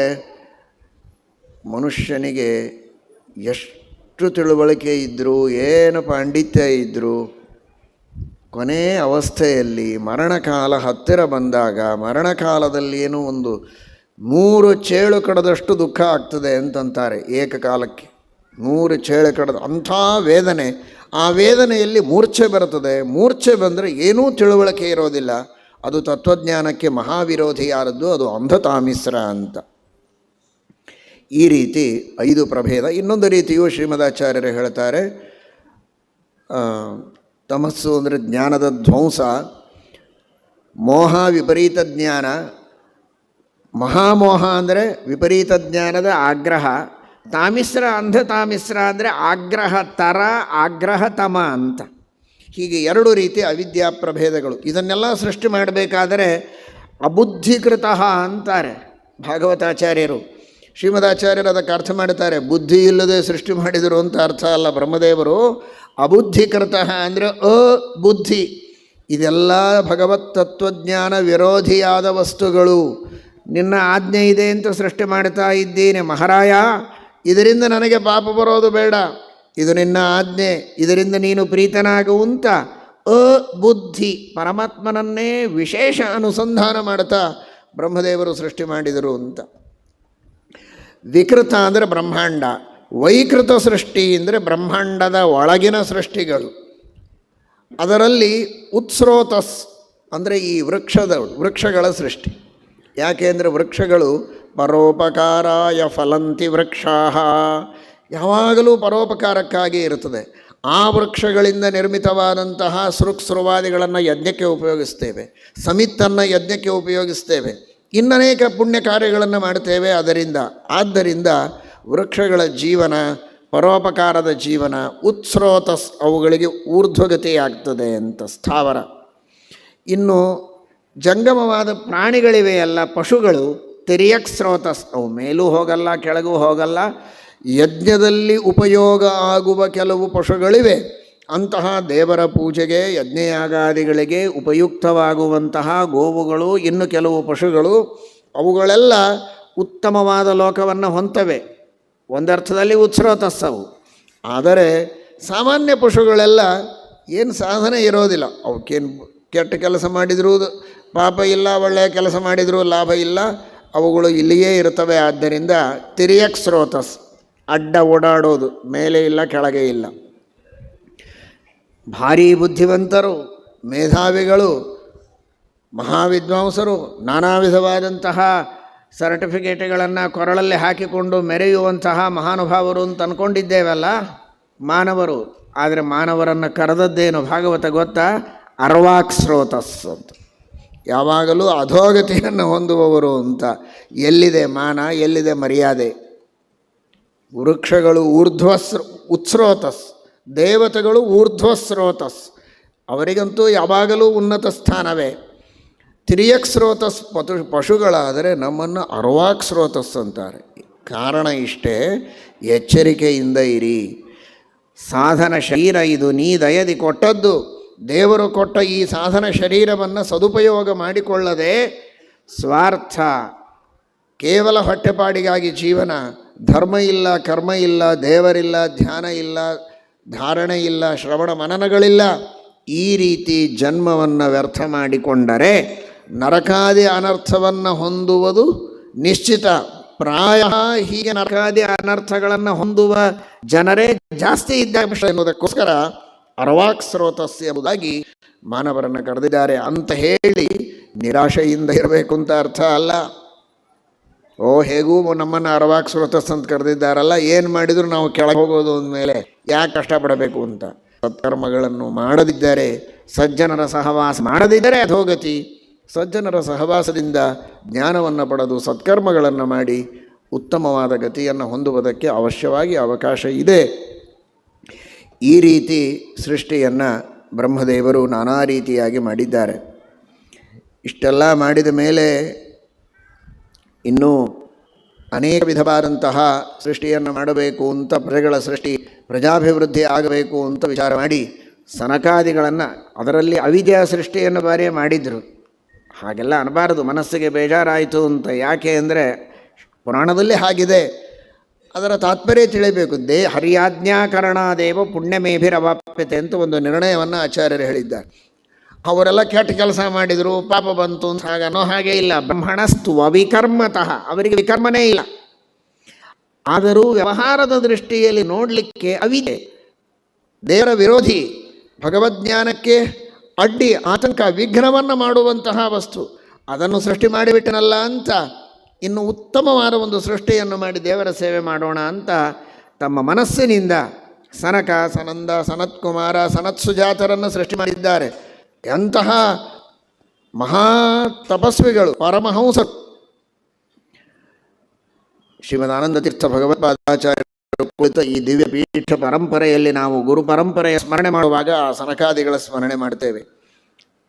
ಮನುಷ್ಯನಿಗೆ ಎಷ್ಟು ತಿಳುವಳಿಕೆ ಇದ್ದರೂ, ಏನು ಪಾಂಡಿತ್ಯ ಇದ್ದರೂ, ಕೊನೆ ಅವಸ್ಥೆಯಲ್ಲಿ ಮರಣಕಾಲ ಹತ್ತಿರ ಬಂದಾಗ, ಮರಣಕಾಲದಲ್ಲಿ ಏನೋ ಒಂದು 100 ಚೇಳು ಕಡದಷ್ಟು ದುಃಖ ಆಗ್ತದೆ ಅಂತಂತಾರೆ. ಏಕಕಾಲಕ್ಕೆ 100 ಚೇಳು ಕಡದ ಅಂಥ ವೇದನೆ. ಆ ವೇದನೆಯಲ್ಲಿ ಮೂರ್ಛೆ ಬರುತ್ತದೆ. ಮೂರ್ಛೆ ಬಂದರೆ ಏನೂ ತಿಳುವಳಿಕೆ ಇರೋದಿಲ್ಲ. ಅದು ತತ್ವಜ್ಞಾನಕ್ಕೆ ಮಹಾವಿರೋಧಿಯಾದದ್ದು, ಅದು ಅಂಧತಾಮಿಸ್ರ ಅಂತ. ಈ ರೀತಿ 5 ಪ್ರಭೇದ. ಇನ್ನೊಂದು ರೀತಿಯೂ ಶ್ರೀಮದಾಚಾರ್ಯರು ಹೇಳ್ತಾರೆ. ತಮಸ್ಸು ಅಂದರೆ ಜ್ಞಾನದ ಧ್ವಂಸ, ಮೋಹ ವಿಪರೀತ ಜ್ಞಾನ, ಮಹಾಮೋಹ ಅಂದರೆ ವಿಪರೀತ ಜ್ಞಾನದ ಆಗ್ರಹ, ತಾಮಿಸ್ರ ಅಂಧತಾಮಿಸ್ರ ಅಂದರೆ ಆಗ್ರಹ ತರ, ಆಗ್ರಹ ತಮ ಅಂತ. ಹೀಗೆ 2 ರೀತಿ ಅವಿದ್ಯಾ ಪ್ರಭೇದಗಳು. ಇದನ್ನೆಲ್ಲ ಸೃಷ್ಟಿ ಮಾಡಬೇಕಾದರೆ ಅಬುದ್ಧಿಕೃತ ಅಂತಾರೆ ಭಾಗವತಾಚಾರ್ಯರು. ಶ್ರೀಮದಾಚಾರ್ಯರು ಅದಕ್ಕೆ ಅರ್ಥ ಮಾಡ್ತಾರೆ, ಬುದ್ಧಿ ಇಲ್ಲದೆ ಸೃಷ್ಟಿ ಮಾಡಿದರು ಅಂತ ಅರ್ಥ ಅಲ್ಲ. ಬ್ರಹ್ಮದೇವರು ಅಬುದ್ಧಿಕೃತ ಅಂದರೆ ಅಬುದ್ಧಿ. ಇದೆಲ್ಲ ಭಗವತ್ ತತ್ವಜ್ಞಾನ ವಿರೋಧಿಯಾದ ವಸ್ತುಗಳು. ನಿನ್ನ ಆಜ್ಞೆ ಇದೆ ಅಂತ ಸೃಷ್ಟಿ ಮಾಡ್ತಾ ಇದ್ದೀನಿ ಮಹಾರಾಯ, ಇದರಿಂದ ನನಗೆ ಪಾಪ ಬರೋದು ಬೇಡ, ಇದು ನಿನ್ನ ಆಜ್ಞೆ, ಇದರಿಂದ ನೀನು ಪ್ರೀತನಾಗುವಂತ ಅಬುದ್ಧಿ ಪರಮಾತ್ಮನನ್ನೇ ವಿಶೇಷ ಅನುಸಂಧಾನ ಮಾಡ್ತಾ ಬ್ರಹ್ಮದೇವರು ಸೃಷ್ಟಿ ಮಾಡಿದರು ಅಂತ. ವಿಕೃತ ಅಂದರೆ ಬ್ರಹ್ಮಾಂಡ, ವೈಕೃತ ಸೃಷ್ಟಿ ಅಂದರೆ ಬ್ರಹ್ಮಾಂಡದ ಒಳಗಿನ ಸೃಷ್ಟಿಗಳು. ಅದರಲ್ಲಿ ಉತ್ಸ್ರೋತಸ್ ಅಂದರೆ ಈ ವೃಕ್ಷಗಳ ಸೃಷ್ಟಿ. ಯಾಕೆಂದರೆ ವೃಕ್ಷಗಳು ಪರೋಪಕಾರಾಯ ಫಲಂತಿ ವೃಕ್ಷಾಃ, ಯಾವಾಗಲೂ ಪರೋಪಕಾರಕ್ಕಾಗಿ ಇರುತ್ತದೆ. ಆ ವೃಕ್ಷಗಳಿಂದ ನಿರ್ಮಿತವಾದಂತಹ ಸೃಕ್ಸ್ರುವಾದಿಗಳನ್ನು ಯಜ್ಞಕ್ಕೆ ಉಪಯೋಗಿಸ್ತೇವೆ, ಸಮಿತ್ತನ್ನು ಯಜ್ಞಕ್ಕೆ ಉಪಯೋಗಿಸ್ತೇವೆ, ಇನ್ನನೇಕ ಪುಣ್ಯ ಕಾರ್ಯಗಳನ್ನು ಮಾಡ್ತೇವೆ ಅದರಿಂದ. ಆದ್ದರಿಂದ ವೃಕ್ಷಗಳ ಜೀವನ ಪರೋಪಕಾರದ ಜೀವನ. ಉತ್ಸ್ರೋತಸ್ ಅವುಗಳಿಗೆ ಊರ್ಧ್ವಗತಿಯಾಗ್ತದೆ ಅಂತ ಸ್ಥಾವರ. ಇನ್ನು ಜಂಗಮವಾದ ಪ್ರಾಣಿಗಳಿವೆಯಲ್ಲ, ಪಶುಗಳು, ತಿರ್ಯಕ್ ಸ್ರೋತಸ್, ಅವು ಮೇಲೂ ಹೋಗಲ್ಲ ಕೆಳಗೂ ಹೋಗಲ್ಲ. ಯಜ್ಞದಲ್ಲಿ ಉಪಯೋಗ ಆಗುವ ಕೆಲವು ಪಶುಗಳಿವೆ. ಅಂತಹ ದೇವರ ಪೂಜೆಗೆ ಯಜ್ಞಯಾಗಾದಿಗಳಿಗೆ ಉಪಯುಕ್ತವಾಗುವಂತಹ ಗೋವುಗಳು, ಇನ್ನು ಕೆಲವು ಪಶುಗಳು, ಅವುಗಳೆಲ್ಲ ಉತ್ತಮವಾದ ಲೋಕವನ್ನು ಹೊಂತವೆ. ಒಂದರ್ಥದಲ್ಲಿ ಉತ್ಸ್ರೋತಸ್ಸವು. ಆದರೆ ಸಾಮಾನ್ಯ ಪಶುಗಳೆಲ್ಲ ಏನು ಸಾಧನೆ ಇರೋದಿಲ್ಲ. ಅವಕ್ಕೇನು ಕೆಟ್ಟ ಕೆಲಸ ಮಾಡಿದರೂ ಪಾಪ ಇಲ್ಲ, ಒಳ್ಳೆಯ ಕೆಲಸ ಮಾಡಿದರೂ ಲಾಭ ಇಲ್ಲ, ಅವುಗಳು ಇಲ್ಲಿಯೇ ಇರ್ತವೆ. ಆದ್ದರಿಂದ ತಿರ್ಯಕ್ ಸ್ರೋತಸ್, ಅಡ್ಡ ಓಡಾಡೋದು, ಮೇಲೆ ಇಲ್ಲ ಕೆಳಗೆ ಇಲ್ಲ. ಭಾರೀ ಬುದ್ಧಿವಂತರು, ಮೇಧಾವಿಗಳು, ಮಹಾವಿದ್ವಾಂಸರು ನಾನಾ ವಿಧವಾದಂತಹ ಸರ್ಟಿಫಿಕೇಟ್ಗಳನ್ನು ಕೊರಳಲ್ಲಿ ಹಾಕಿಕೊಂಡು ಮೆರೆಯುವಂತಹ ಮಹಾನುಭಾವರು ಅಂತ ಅಂದ್ಕೊಂಡಿದ್ದೇವಲ್ಲ ಮಾನವರು. ಆದರೆ ಮಾನವರನ್ನು ಕರೆದದ್ದೇನು ಭಾಗವತ ಗೊತ್ತಾ? ಅರ್ವಾಕ್ಸ್ರೋತಸ್ ಅಂತ. ಯಾವಾಗಲೂ ಅಧೋಗತಿಯನ್ನು ಹೊಂದುವವರು ಅಂತ. ಎಲ್ಲಿದೆ ಮಾನ, ಎಲ್ಲಿದೆ ಮರ್ಯಾದೆ? ವೃಕ್ಷಗಳು ಉತ್ಸ್ರೋತಸ್, ದೇವತೆಗಳು ಊರ್ಧ್ವಸ್ರೋತಸ್, ಅವರಿಗಂತೂ ಯಾವಾಗಲೂ ಉನ್ನತ ಸ್ಥಾನವೇ. ತಿರ್ಯಕ್ ಸ್ರೋತಸ್ ಪಶುಗಳಾದರೆ ನಮ್ಮನ್ನು ಅರ್ವಾಕ್ ಸ್ರೋತಸ್ ಅಂತಾರೆ. ಕಾರಣ ಇಷ್ಟೇ, ಎಚ್ಚರಿಕೆಯಿಂದ ಇರಿ. ಸಾಧನ ಶರೀರ ಇದು ನೀ ದಯದಿ ಕೊಟ್ಟದ್ದು. ದೇವರು ಕೊಟ್ಟ ಈ ಸಾಧನ ಶರೀರವನ್ನು ಸದುಪಯೋಗ ಮಾಡಿಕೊಳ್ಳದೆ ಸ್ವಾರ್ಥ, ಕೇವಲ ಹೊಟ್ಟೆಪಾಡಿಗಾಗಿ ಜೀವನ, ಧರ್ಮ ಇಲ್ಲ, ಕರ್ಮ ಇಲ್ಲ, ದೇವರಿಲ್ಲ, ಧ್ಯಾನ ಇಲ್ಲ, ಧಾರಣೆ ಇಲ್ಲ, ಶ್ರವಣ ಮನನಗಳಿಲ್ಲ, ಈ ರೀತಿ ಜನ್ಮವನ್ನು ವ್ಯರ್ಥ ಮಾಡಿಕೊಂಡರೆ ನರಕಾದಿ ಅನರ್ಥವನ್ನು ಹೊಂದುವುದು ನಿಶ್ಚಿತ. ಪ್ರಾಯ ಹೀಗೆ ನರಕಾದಿ ಅನರ್ಥಗಳನ್ನು ಹೊಂದುವ ಜನರೇ ಜಾಸ್ತಿ ಇದ್ದಾರೆ ಎನ್ನುವುದಕ್ಕೋಸ್ಕರ ಅರ್ವಾಕ್ ಸ್ರೋತಸ್ಯ ಎಂಬುದಾಗಿ ಮಾನವರನ್ನು ಕರೆದಿದ್ದಾರೆ. ಅಂತ ಹೇಳಿ ನಿರಾಶೆಯಿಂದ ಇರಬೇಕು ಅಂತ ಅರ್ಥ ಅಲ್ಲ. ಹೇಗೂ ನಮ್ಮನ್ನು ಅರ್ವಾಕ್ ಸ್ರೋತಸ್ ಅಂತ ಕರೆದಿದ್ದಾರಲ್ಲ, ಏನು ಮಾಡಿದರೂ ನಾವು ಕೆಳಗೆ ಹೋಗೋದು ಅಂದಮೇಲೆ ಯಾಕೆ ಕಷ್ಟಪಡಬೇಕು ಅಂತ. ಸತ್ಕರ್ಮಗಳನ್ನು ಮಾಡದಿದ್ದರೆ, ಸಜ್ಜನರ ಸಹವಾಸ ಮಾಡದಿದ್ದರೆ ಅಧೋಗತಿ. ಸಜ್ಜನರ ಸಹವಾಸದಿಂದ ಜ್ಞಾನವನ್ನು ಪಡೆದು ಸತ್ಕರ್ಮಗಳನ್ನು ಮಾಡಿ ಉತ್ತಮವಾದ ಗತಿಯನ್ನು ಹೊಂದುವುದಕ್ಕೆ ಅವಶ್ಯವಾಗಿ ಅವಕಾಶ ಇದೆ. ಈ ರೀತಿ ಸೃಷ್ಟಿಯನ್ನು ಬ್ರಹ್ಮದೇವರು ನಾನಾ ರೀತಿಯಾಗಿ ಮಾಡಿದ್ದಾರೆ. ಇಷ್ಟೆಲ್ಲ ಮಾಡಿದ ಮೇಲೆ ಇನ್ನೂ ಅನೇಕ ವಿಧವಾದಂತಹ ಸೃಷ್ಟಿಯನ್ನು ಮಾಡಬೇಕು ಅಂತ, ಪ್ರಜೆಗಳ ಸೃಷ್ಟಿ ಪ್ರಜಾಭಿವೃದ್ಧಿ ಆಗಬೇಕು ಅಂತ ವಿಚಾರ ಮಾಡಿ ಸನಕಾದಿಗಳನ್ನು, ಅದರಲ್ಲಿ ಅವಿದ್ಯಾ ಸೃಷ್ಟಿಯನ್ನು ಬಾರಿ ಮಾಡಿದರು. ಹಾಗೆಲ್ಲ ಅನ್ನಬಾರದು, ಮನಸ್ಸಿಗೆ ಬೇಜಾರಾಯಿತು ಅಂತ. ಯಾಕೆ ಅಂದರೆ ಪುರಾಣದಲ್ಲಿ ಹಾಗಿದೆ, ಅದರ ತಾತ್ಪರ್ಯ ತಿಳಿಬೇಕು. ಹರ್ಯಾಜ್ಞಾಕರಣಾದೇವ ಪುಣ್ಯಮೇಭಿರವಾಪ್ಯತೆ ಅಂತ ಒಂದು ನಿರ್ಣಯವನ್ನು ಆಚಾರ್ಯರು ಹೇಳಿದ್ದಾರೆ. ಅವರೆಲ್ಲ ಕೆಟ್ಟ ಕೆಲಸ ಮಾಡಿದರು, ಪಾಪ ಬಂತು ಅಂತ ಹಾಗನೋ ಹಾಗೆ ಇಲ್ಲ. ಬ್ರಹ್ಮಣಸ್ತು ಅವಿಕರ್ಮತಃ, ಅವರಿಗೆ ವಿಕರ್ಮನೇ ಇಲ್ಲ. ಆದರೂ ವ್ಯವಹಾರದ ದೃಷ್ಟಿಯಲ್ಲಿ ನೋಡಲಿಕ್ಕೆ ಅವಿದೆ, ದೇವರ ವಿರೋಧಿ, ಭಗವದ್ಜ್ಞಾನಕ್ಕೆ ಅಡ್ಡಿ, ಆತಂಕ, ವಿಘ್ನವನ್ನು ಮಾಡುವಂತಹ ವಸ್ತು. ಅದನ್ನು ಸೃಷ್ಟಿ ಮಾಡಿಬಿಟ್ಟನಲ್ಲ ಅಂತ ಇನ್ನು ಉತ್ತಮವಾದ ಒಂದು ಸೃಷ್ಟಿಯನ್ನು ಮಾಡಿ ದೇವರ ಸೇವೆ ಮಾಡೋಣ ಅಂತ ತಮ್ಮ ಮನಸ್ಸಿನಿಂದ ಸನಕ, ಸನಂದ, ಸನತ್ಕುಮಾರ, ಸನತ್ಸುಜಾತರನ್ನು ಸೃಷ್ಟಿ ಮಾಡಿದ್ದಾರೆ. ಎಂತಹ ಮಹಾ ತಪಸ್ವಿಗಳು, ಪರಮಹಂಸರು. ಶ್ರೀಮದಾನಂದ ತೀರ್ಥ ಭಗವತ್ಪಾದಾಚಾರ್ಯರು ಕುಳಿತ ಈ ದಿವ್ಯ ಪೀಠ ಪರಂಪರೆಯಲ್ಲಿ ನಾವು ಗುರು ಪರಂಪರೆಯ ಸ್ಮರಣೆ ಮಾಡುವಾಗ ಆ ಸನಕಾದಿಗಳ ಸ್ಮರಣೆ ಮಾಡ್ತೇವೆ.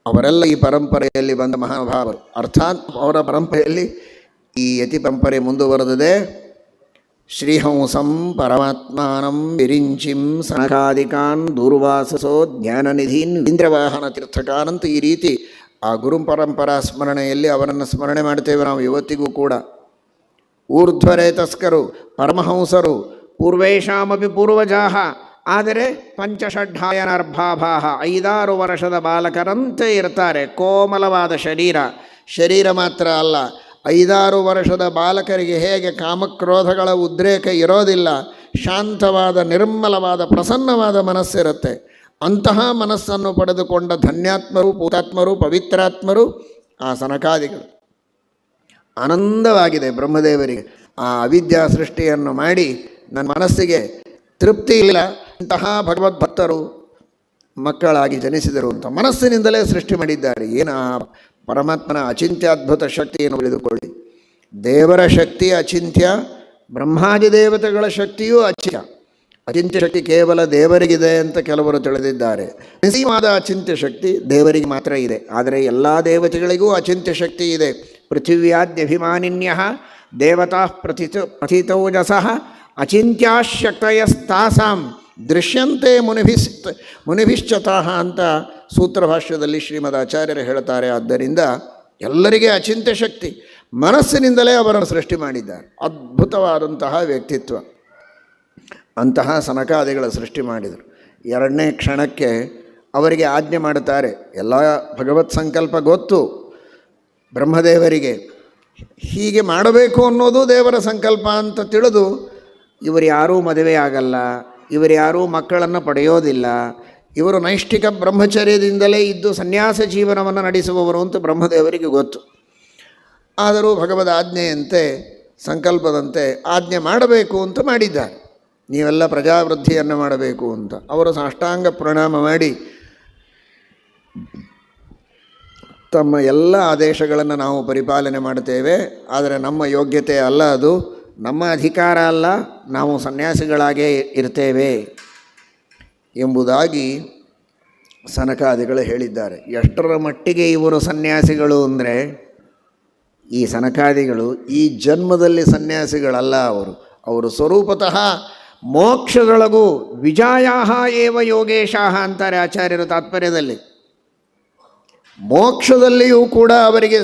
ಅವರೆಲ್ಲ ಈ ಪರಂಪರೆಯಲ್ಲಿ ಬಂದ ಮಹಾನುಭಾವರು. ಅರ್ಥಾತ್ ಅವರ ಪರಂಪರೆಯಲ್ಲಿ ಈ ಯತಿ ಪರಂಪರೆ ಮುಂದುವರೆದಿದೆ. ಶ್ರೀಹಂಸಂ ಪರಮಾತ್ಮಾನಂ ವಿರಿಂಚಿಂ ಸನಕಾದಿಕಾನ್ ದೂರ್ವಾಸಸೋ ಜ್ಞಾನನಿಧೀನ್ ಇಂದ್ರವಾಹನ ತೀರ್ಥಕಾನಂತ ಈ ರೀತಿ ಆ ಗುರು ಪರಂಪರಾ ಸ್ಮರಣೆಯಲ್ಲಿ ಅವರನ್ನು ಸ್ಮರಣೆ ಮಾಡ್ತೇವೆ ನಾವು ಇವತ್ತಿಗೂ ಕೂಡ. ಊರ್ಧ್ವರೇತಸ್ಕರು, ಪರಮಹಂಸರು, ಪೂರ್ವೇಶಾಮಪಿ ಪೂರ್ವಜಾಹ. ಆದರೆ ಪಂಚಷಡ್ಢಾಯನರ್ಭಾಭಾಹ, 5-6 ವರ್ಷದ ಬಾಲಕರಂತೆ ಇರ್ತಾರೆ. ಕೋಮಲವಾದ ಶರೀರ ಮಾತ್ರ ಅಲ್ಲ, 5-6 ವರ್ಷದ ಬಾಲಕರಿಗೆ ಹೇಗೆ ಕಾಮಕ್ರೋಧಗಳ ಉದ್ರೇಕ ಇರೋದಿಲ್ಲ, ಶಾಂತವಾದ, ನಿರ್ಮಲವಾದ, ಪ್ರಸನ್ನವಾದ ಮನಸ್ಸಿರುತ್ತೆ. ಅಂತಹ ಮನಸ್ಸನ್ನು ಪಡೆದುಕೊಂಡ ಧನ್ಯಾತ್ಮರು, ಪೂತಾತ್ಮರು, ಪವಿತ್ರಾತ್ಮರು ಆ ಸನಕಾದಿಗಳು. ಆನಂದವಾಗಿದೆ ಬ್ರಹ್ಮದೇವರಿಗೆ. ಆ ಅವಿದ್ಯಾ ಸೃಷ್ಟಿಯನ್ನು ಮಾಡಿ ನನ್ನ ಮನಸ್ಸಿಗೆ ತೃಪ್ತಿ ಇಲ್ಲ, ಇಂತಹ ಭಗವದ್ಭಕ್ತರು ಮಕ್ಕಳಾಗಿ ಜನಿಸಿದರು ಅಂತ ಮನಸ್ಸಿನಿಂದಲೇ ಸೃಷ್ಟಿ ಮಾಡಿದ್ದಾರೆ. ಏನು ಆ ಪರಮಾತ್ಮನ ಅಚಿಂತ್ಯದ್ಭುತ ಶಕ್ತಿಯನ್ನು ತಿಳಿದುಕೊಳ್ಳಿ. ದೇವರ ಶಕ್ತಿ ಅಚಿಂತ್ಯ, ಬ್ರಹ್ಮಾದಿ ದೇವತೆಗಳ ಶಕ್ತಿಯೂ ಅಚಿಂತ್ಯ ಶಕ್ತಿ ಕೇವಲ ದೇವರಿಗಿದೆ ಅಂತ ಕೆಲವರು ತಿಳಿದಿದ್ದಾರೆ. ನಿಸೀಮವಾದ ಅಚಿಂತ್ಯ ಶಕ್ತಿ ದೇವರಿಗೆ ಮಾತ್ರ ಇದೆ. ಆದರೆ ಎಲ್ಲ ದೇವತೆಗಳಿಗೂ ಅಚಿಂತ್ಯ ಶಕ್ತಿ ಇದೆ. ಪೃಥಿವ್ಯಾದ್ಯಭಿಮಾನಿನ್ಯ ದೇವತಾ ಪ್ರಥಿತೌಜಸಃ ಅಚಿಂತ್ಯಾಶಕ್ತಯಸ್ತಾಸಾಂ ದೃಶ್ಯಂತೆ ಮುನಿಭಿಶ್ಚತಃ ಅಂತ ಸೂತ್ರಭಾಷ್ಯದಲ್ಲಿ ಶ್ರೀಮದ್ ಆಚಾರ್ಯರು ಹೇಳ್ತಾರೆ. ಆದ್ದರಿಂದ ಎಲ್ಲರಿಗೆ ಅಚಿಂತ್ಯ ಶಕ್ತಿ, ಮನಸ್ಸಿನಿಂದಲೇ ಅವರನ್ನು ಸೃಷ್ಟಿ ಮಾಡಿದ್ದಾರೆ. ಅದ್ಭುತವಾದಂತಹ ವ್ಯಕ್ತಿತ್ವ. ಅಂತಹ ಸನಕಾದಿಗಳ ಸೃಷ್ಟಿ ಮಾಡಿದರು. 2ನೇ ಕ್ಷಣಕ್ಕೆ ಅವರಿಗೆ ಆಜ್ಞೆ ಮಾಡುತ್ತಾರೆ. ಎಲ್ಲ ಭಗವತ್ ಸಂಕಲ್ಪ ಗೊತ್ತು ಬ್ರಹ್ಮದೇವರಿಗೆ. ಹೀಗೆ ಮಾಡಬೇಕು ಅನ್ನೋದು ದೇವರ ಸಂಕಲ್ಪ ಅಂತ ತಿಳಿದು, ಇವರು ಯಾರೂ ಮದುವೆ ಆಗಲ್ಲ, ಇವರು ಯಾರೂ ಮಕ್ಕಳನ್ನು ಪಡೆಯೋದಿಲ್ಲ, ಇವರು ನೈಷ್ಠಿಕ ಬ್ರಹ್ಮಚರ್ಯದಿಂದಲೇ ಇದ್ದು ಸನ್ಯಾಸ ಜೀವನವನ್ನು ನಡೆಸುವವರು ಅಂತ ಬ್ರಹ್ಮದೇವರಿಗೆ ಗೊತ್ತು. ಆದರೂ ಭಗವದ್ ಆಜ್ಞೆಯಂತೆ ಸಂಕಲ್ಪದಂತೆ ಆಜ್ಞೆ ಮಾಡಬೇಕು ಅಂತ ಮಾಡಿದ್ದಾರೆ. ನೀವೆಲ್ಲ ಪ್ರಜಾವೃದ್ಧಿಯನ್ನು ಮಾಡಬೇಕು ಅಂತ ಅವರು ಸಾಷ್ಟಾಂಗ ಪ್ರಣಾಮ ಮಾಡಿ ತಮ್ಮ ಎಲ್ಲ ಆದೇಶಗಳನ್ನು ನಾವು ಪರಿಪಾಲನೆ ಮಾಡ್ತೇವೆ, ಆದರೆ ನಮ್ಮ ಯೋಗ್ಯತೆ ಅಲ್ಲ, ಅದು ನಮ್ಮ ಅಧಿಕಾರ ಅಲ್ಲ, ನಾವು ಸನ್ಯಾಸಿಗಳಾಗೇ ಇರ್ತೇವೆ ಎಂಬುದಾಗಿ ಸನಕಾದಿಗಳು ಹೇಳಿದ್ದಾರೆ. ಎಷ್ಟರ ಮಟ್ಟಿಗೆ ಇವರು ಸನ್ಯಾಸಿಗಳು ಅಂದರೆ, ಈ ಸನಕಾದಿಗಳು ಈ ಜನ್ಮದಲ್ಲಿ ಸನ್ಯಾಸಿಗಳಲ್ಲ. ಅವರು ಸ್ವರೂಪತಃ ಮೋಕ್ಷದೊಳಗೂ ವಿಜಾಯಾಹ ಏವ ಯೋಗೇಶಾಹ ಅಂತಾರೆ ಆಚಾರ್ಯರು ತಾತ್ಪರ್ಯದಲ್ಲಿ. ಮೋಕ್ಷದಲ್ಲಿಯೂ ಕೂಡ ಅವರಿಗೆ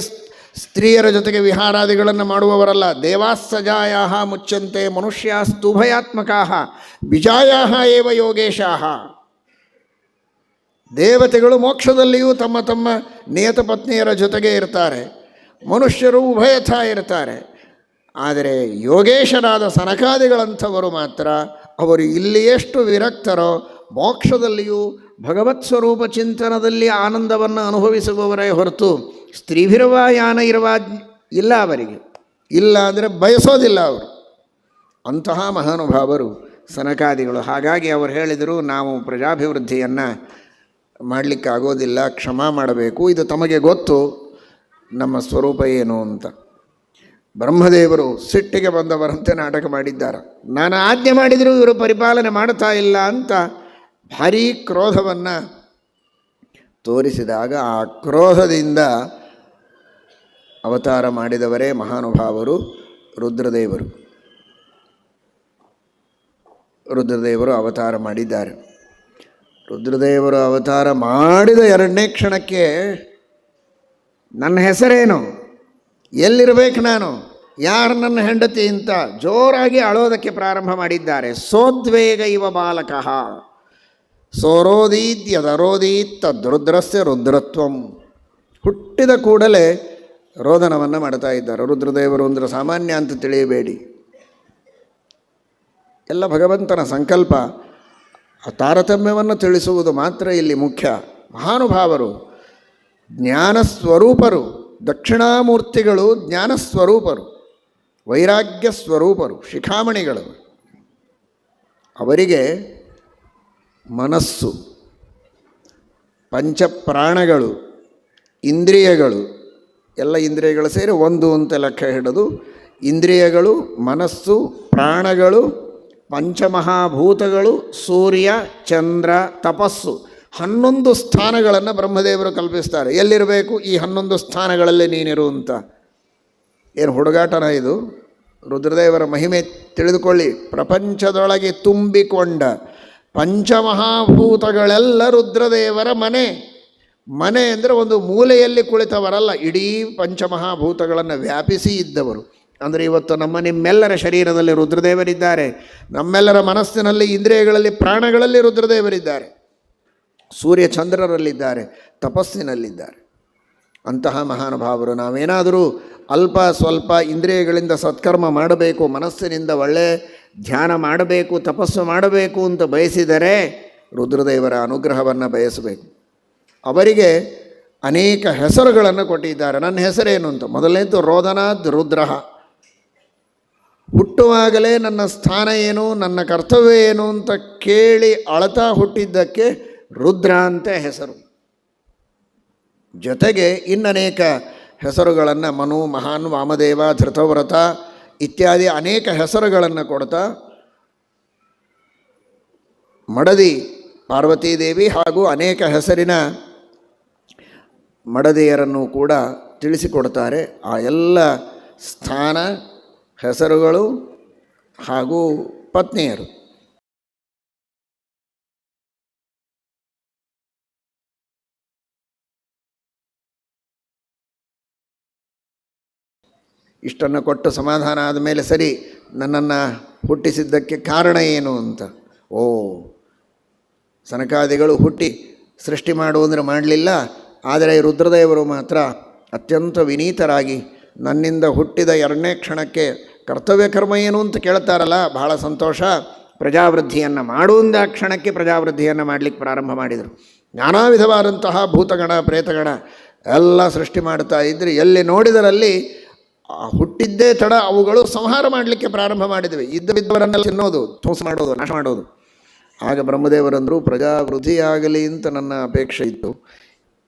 ಸ್ತ್ರೀಯರ ಜೊತೆಗೆ ವಿಹಾರಾದಿಗಳನ್ನು ಮಾಡುವವರಲ್ಲ. ದೇವಾಸ್ಸಜಾಯಾಹ ಮುಚ್ಚಂತೆ ಮನುಷ್ಯಾಸ್ತು ಭಯಾತ್ಮಕಾಹ ವಿಜಾಯಾಹ ಏವ ಯೋಗೇಶಾಹ. ದೇವತೆಗಳು ಮೋಕ್ಷದಲ್ಲಿಯೂ ತಮ್ಮ ತಮ್ಮ ನಿಯತ ಪತ್ನಿಯರ ಜೊತೆಗೆ ಇರ್ತಾರೆ, ಮನುಷ್ಯರು ಉಭಯಥ ಇರ್ತಾರೆ. ಆದರೆ ಯೋಗೇಶರಾದ ಸನಕಾದಿಗಳಂಥವರು ಮಾತ್ರ ಅವರು ಇಲ್ಲಿ ಎಷ್ಟು ವಿರಕ್ತರೋ ಮೋಕ್ಷದಲ್ಲಿಯೂ ಭಗವತ್ ಸ್ವರೂಪ ಚಿಂತನದಲ್ಲಿ ಆನಂದವನ್ನು ಅನುಭವಿಸುವವರೇ ಹೊರತು ಸ್ತ್ರೀಭಿರುವ ಯಾನ ಇರುವ ಇಲ್ಲ, ಅವರಿಗೆ ಇಲ್ಲ ಅಂದರೆ ಬಯಸೋದಿಲ್ಲ ಅವರು. ಅಂತಹ ಮಹಾನುಭಾವರು ಸನಕಾದಿಗಳು. ಹಾಗಾಗಿ ಅವರು ಹೇಳಿದರು, ನಾವು ಪ್ರಜಾಭಿವೃದ್ಧಿಯನ್ನು ಮಾಡಲಿಕ್ಕಾಗೋದಿಲ್ಲ, ಕ್ಷಮಾ ಮಾಡಬೇಕು, ಇದು ತಮಗೆ ಗೊತ್ತು ನಮ್ಮ ಸ್ವರೂಪ ಏನು ಅಂತ. ಬ್ರಹ್ಮದೇವರು ಸಿಟ್ಟಿಗೆ ಬಂದವರಂತೆ ನಾಟಕ ಮಾಡಿದ್ದಾರೆ. ನಾನು ಆಜ್ಞೆ ಮಾಡಿದರೂ ಇವರು ಪರಿಪಾಲನೆ ಮಾಡ್ತಾ ಇಲ್ಲ ಅಂತ ಭಾರೀ ಕ್ರೋಧವನ್ನು ತೋರಿಸಿದಾಗ ಆ ಕ್ರೋಧದಿಂದ ಅವತಾರ ಮಾಡಿದವರೇ ಮಹಾನುಭಾವರು ರುದ್ರದೇವರು. ರುದ್ರದೇವರು ಅವತಾರ ಮಾಡಿದ್ದಾರೆ. ರುದ್ರದೇವರು ಅವತಾರ ಮಾಡಿದ 2ನೇ ಕ್ಷಣಕ್ಕೆ ನನ್ನ ಹೆಸರೇನು, ಎಲ್ಲಿರಬೇಕು ನಾನು, ಯಾರು ನನ್ನ ಹೆಂಡತಿ ಅಂತ ಜೋರಾಗಿ ಅಳೋದಕ್ಕೆ ಪ್ರಾರಂಭ ಮಾಡಿದ್ದಾರೆ. ಸೋದ್ವೇಗ ಇವ ಬಾಲಕಃ ಸೋರೋದೀತ್ಯದರೋದೀತ್ ತದ್ರುದ್ರಸ್ಯ ರುದ್ರತ್ವಂ. ಹುಟ್ಟಿದ ಕೂಡಲೇ ರೋದನವನ್ನು ಮಾಡ್ತಾ ಇದ್ದಾರೆ. ರುದ್ರದೇವರು ಅಂದರೆ ಸಾಮಾನ್ಯ ಅಂತ ತಿಳಿಯಬೇಡಿ, ಎಲ್ಲ ಭಗವಂತನ ಸಂಕಲ್ಪ. ಆ ತಾರತಮ್ಯವನ್ನು ತಿಳಿಸುವುದು ಮಾತ್ರ ಇಲ್ಲಿ ಮುಖ್ಯ. ಮಹಾನುಭಾವರು ಜ್ಞಾನಸ್ವರೂಪರು, ದಕ್ಷಿಣಾಮೂರ್ತಿಗಳು ಜ್ಞಾನಸ್ವರೂಪರು, ವೈರಾಗ್ಯ ಸ್ವರೂಪರು, ಶಿಖಾಮಣಿಗಳು. ಅವರಿಗೆ ಮನಸ್ಸು, ಪಂಚಪ್ರಾಣಗಳು, ಇಂದ್ರಿಯಗಳು, ಎಲ್ಲ ಇಂದ್ರಿಯಗಳು ಸೇರಿ ಒಂದು ಅಂತ ಲೆಕ್ಕ ಹಿಡಿದು ಇಂದ್ರಿಯಗಳು, ಮನಸ್ಸು, ಪ್ರಾಣಗಳು, ಪಂಚಮಹಾಭೂತಗಳು, ಸೂರ್ಯ, ಚಂದ್ರ, ತಪಸ್ಸು, 11 ಸ್ಥಾನಗಳನ್ನು ಬ್ರಹ್ಮದೇವರು ಕಲ್ಪಿಸ್ತಾರೆ. ಎಲ್ಲಿರಬೇಕು ಈ 11 ಸ್ಥಾನಗಳಲ್ಲಿ ನೀನಿರು ಅಂತ. ಏನು ಹುಡುಗಾಟನ ಇದು? ರುದ್ರದೇವರ ಮಹಿಮೆ ತಿಳಿದುಕೊಳ್ಳಿ. ಪ್ರಪಂಚದೊಳಗೆ ತುಂಬಿಕೊಂಡ ಪಂಚಮಹಾಭೂತಗಳೆಲ್ಲ ರುದ್ರದೇವರ ಮನೆ. ಮನೆ ಅಂದರೆ ಒಂದು ಮೂಲೆಯಲ್ಲಿ ಕುಳಿತವರಲ್ಲ, ಇಡೀ ಪಂಚಮಹಾಭೂತಗಳನ್ನು ವ್ಯಾಪಿಸಿ ಇದ್ದವರು. ಅಂದರೆ ಇವತ್ತು ನಿಮ್ಮೆಲ್ಲರ ಶರೀರದಲ್ಲಿ ರುದ್ರದೇವರಿದ್ದಾರೆ, ನಮ್ಮೆಲ್ಲರ ಮನಸ್ಸಿನಲ್ಲಿ, ಇಂದ್ರಿಯಗಳಲ್ಲಿ, ಪ್ರಾಣಗಳಲ್ಲಿ ರುದ್ರದೇವರಿದ್ದಾರೆ, ಸೂರ್ಯ ಚಂದ್ರರಲ್ಲಿದ್ದಾರೆ, ತಪಸ್ಸಿನಲ್ಲಿದ್ದಾರೆ. ಅಂತಹ ಮಹಾನುಭಾವರು. ನಾವೇನಾದರೂ ಅಲ್ಪ ಸ್ವಲ್ಪ ಇಂದ್ರಿಯಗಳಿಂದ ಸತ್ಕರ್ಮ ಮಾಡಬೇಕು, ಮನಸ್ಸಿನಿಂದ ಒಳ್ಳೆಯ ಧ್ಯಾನ ಮಾಡಬೇಕು, ತಪಸ್ಸು ಮಾಡಬೇಕು ಅಂತ ಬಯಸಿದರೆ ರುದ್ರದೇವರ ಅನುಗ್ರಹವನ್ನು ಬಯಸಬೇಕು. ಅವರಿಗೆ ಅನೇಕ ಹೆಸರುಗಳನ್ನು ಕೊಟ್ಟಿದ್ದಾರೆ. ನನ್ನ ಹೆಸರೇನು ಅಂತ. ಮೊದಲನೇದು ರೋದನಾದ್ ರುದ್ರ. ಹುಟ್ಟುವಾಗಲೇ ನನ್ನ ಸ್ಥಾನ ಏನು, ನನ್ನ ಕರ್ತವ್ಯ ಏನು ಅಂತ ಕೇಳಿ ಅಳತಾ ಹುಟ್ಟಿದ್ದಕ್ಕೆ ರುದ್ರ ಅಂತ ಹೆಸರು. ಜೊತೆಗೆ ಇನ್ನನೇಕ ಹೆಸರುಗಳನ್ನು ಮನು, ಮಹಾನ್, ವಾಮದೇವ, ಧೃತವ್ರತ ಇತ್ಯಾದಿ ಅನೇಕ ಹೆಸರುಗಳನ್ನು ಕೊಡ್ತಾ ಮಡದಿ ಪಾರ್ವತೀದೇವಿ ಹಾಗೂ ಅನೇಕ ಹೆಸರಿನ ಮಡದಿಯರನ್ನು ಕೂಡ ತಿಳಿಸಿಕೊಡ್ತಾರೆ. ಆ ಎಲ್ಲ ಸ್ಥಾನ, ಹೆಸರುಗಳು ಹಾಗೂ ಪತ್ನಿಯರು. ಇಷ್ಟನ್ನು ಕೊಟ್ಟು ಸಮಾಧಾನ ಆದಮೇಲೆ ಸರಿ, ನನ್ನನ್ನು ಹುಟ್ಟಿಸಿದ್ದಕ್ಕೆ ಕಾರಣ ಏನು ಅಂತ. ಓ, ಸನಕಾದಿಗಳು ಹುಟ್ಟಿ ಸೃಷ್ಟಿ ಮಾಡುವುದನ್ನು ಮಾಡಲಿಲ್ಲ, ಆದರೆ ರುದ್ರದೇವರು ಮಾತ್ರ ಅತ್ಯಂತ ವಿನೀತರಾಗಿ ನನ್ನಿಂದ ಹುಟ್ಟಿದ 2ನೇ ಕ್ಷಣಕ್ಕೆ ಕರ್ತವ್ಯ ಕರ್ಮ ಏನು ಅಂತ ಕೇಳ್ತಾರಲ್ಲ, ಬಹಳ ಸಂತೋಷ. ಪ್ರಜಾವೃದ್ಧಿಯನ್ನು ಮಾಡುವಂಥ ಕ್ಷಣಕ್ಕೆ ಪ್ರಜಾವೃದ್ಧಿಯನ್ನು ಮಾಡಲಿಕ್ಕೆ ಪ್ರಾರಂಭ ಮಾಡಿದರು. ನಾನಾ ವಿಧವಾದಂತಹ ಭೂತಗಣ ಪ್ರೇತಗಣ ಎಲ್ಲ ಸೃಷ್ಟಿ ಮಾಡ್ತಾ ಇದ್ದರೆ ಎಲ್ಲಿ ನೋಡಿದರಲ್ಲಿ ಹುಟ್ಟಿದ್ದೇ ತಡ ಅವುಗಳು ಸಂಹಾರ ಮಾಡಲಿಕ್ಕೆ ಪ್ರಾರಂಭ ಮಾಡಿದವೆ. ಇದ್ದವರನ್ನೆಲ್ಲ ತಿನ್ನೋದು, ಧ್ವಂಸ ಮಾಡೋದು, ನಾಶ ಮಾಡೋದು. ಆಗ ಬ್ರಹ್ಮದೇವರಂದರು, ಪ್ರಜಾವೃದ್ಧಿಯಾಗಲಿ ಅಂತ ನನ್ನ ಅಪೇಕ್ಷೆ ಇತ್ತು.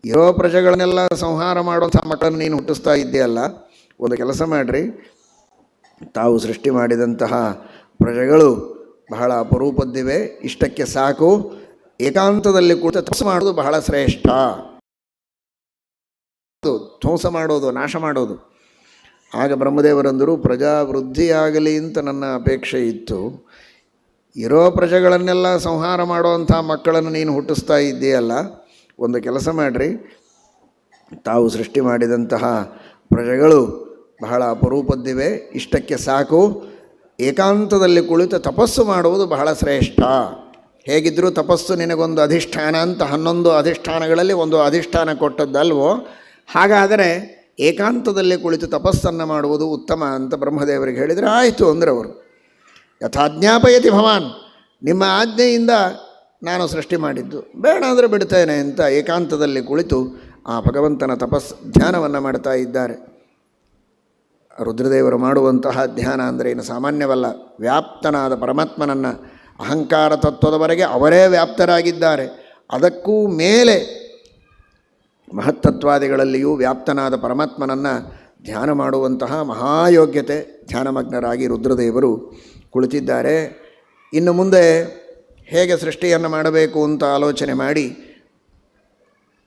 ಇರೋ ಪ್ರಜೆಗಳನ್ನೆಲ್ಲ ಸಂಹಾರ ಮಾಡುವಂಥ ಮಕ್ಕಳನ್ನು ನೀನು ಹುಟ್ಟಿಸ್ತಾ ಇದ್ದೀಯಲ್ಲ, ಒಂದು ಕೆಲಸ ಮಾಡಿರಿ, ತಾವು ಸೃಷ್ಟಿ ಮಾಡಿದಂತಹ ಪ್ರಜೆಗಳು ಬಹಳ ಅಪರೂಪದ್ದಿವೆ, ಇಷ್ಟಕ್ಕೆ ಸಾಕು, ಏಕಾಂತದಲ್ಲಿ ಕೂತ ತಪಸ್ಸು ಮಾಡೋದು ಬಹಳ ಶ್ರೇಷ್ಠ. ಧ್ವಂಸ ಮಾಡೋದು, ನಾಶ ಮಾಡೋದು. ಆಗ ಬ್ರಹ್ಮದೇವರಂದರು, ಪ್ರಜಾವೃದ್ಧಿಯಾಗಲಿ ಅಂತ ನನ್ನ ಅಪೇಕ್ಷೆ ಇತ್ತು. ಇರೋ ಪ್ರಜೆಗಳನ್ನೆಲ್ಲ ಸಂಹಾರ ಮಾಡುವಂಥ ಮಕ್ಕಳನ್ನು ನೀನು ಹುಟ್ಟಿಸ್ತಾ ಇದ್ದೀಯಲ್ಲ, ಒಂದು ಕೆಲಸ ಮಾಡಿರಿ, ತಾವು ಸೃಷ್ಟಿ ಮಾಡಿದಂತಹ ಪ್ರಜೆಗಳು ಬಹಳ ಅಪರೂಪದ್ದಿವೆ, ಇಷ್ಟಕ್ಕೆ ಸಾಕು, ಏಕಾಂತದಲ್ಲಿ ಕುಳಿತು ತಪಸ್ಸು ಮಾಡುವುದು ಬಹಳ ಶ್ರೇಷ್ಠ. ಹೇಗಿದ್ದರೂ ತಪಸ್ಸು ನಿನಗೊಂದು ಅಧಿಷ್ಠಾನ ಅಂತ 11 ಅಧಿಷ್ಠಾನಗಳಲ್ಲಿ ಒಂದು ಅಧಿಷ್ಠಾನ ಕೊಟ್ಟದ್ದಲ್ವೋ, ಹಾಗಾದರೆ ಏಕಾಂತದಲ್ಲಿ ಕುಳಿತು ತಪಸ್ಸನ್ನು ಮಾಡುವುದು ಉತ್ತಮ ಅಂತ ಬ್ರಹ್ಮದೇವರಿಗೆ ಹೇಳಿದರೆ ಆಯಿತು ಅಂದರೆ ಅವರು. ಯಥಾಜ್ಞಾಪಯತಿ ಭವಾನ್, ನಿಮ್ಮ ಆಜ್ಞೆಯಿಂದ ನಾನು ಸೃಷ್ಟಿ ಮಾಡಿದ್ದು, ಬೇಡ ಅಂದರೆ ಬಿಡ್ತೇನೆ ಅಂತ ಏಕಾಂತದಲ್ಲಿ ಕುಳಿತು ಆ ಭಗವಂತನ ಧ್ಯಾನವನ್ನು ಮಾಡ್ತಾ ಇದ್ದಾರೆ. ರುದ್ರದೇವರು ಮಾಡುವಂತಹ ಧ್ಯಾನ ಅಂದರೆ ಏನು ಸಾಮಾನ್ಯವಲ್ಲ. ವ್ಯಾಪ್ತನಾದ ಪರಮಾತ್ಮನನ್ನು, ಅಹಂಕಾರ ತತ್ವದವರೆಗೆ ಅವರೇ ವ್ಯಾಪ್ತರಾಗಿದ್ದಾರೆ. ಅದಕ್ಕೂ ಮೇಲೆ ಮಹತ್ತತ್ವಾದಿಗಳಲ್ಲಿಯೂ ವ್ಯಾಪ್ತನಾದ ಪರಮಾತ್ಮನನ್ನು ಧ್ಯಾನ ಮಾಡುವಂತಹ ಮಹಾಯೋಗ್ಯತೆ, ಧ್ಯಾನಮಗ್ನರಾಗಿ ರುದ್ರದೇವರು ಕುಳಿತಿದ್ದಾರೆ. ಇನ್ನು ಮುಂದೆ ಹೇಗೆ ಸೃಷ್ಟಿಯನ್ನು ಮಾಡಬೇಕು ಅಂತ ಆಲೋಚನೆ ಮಾಡಿ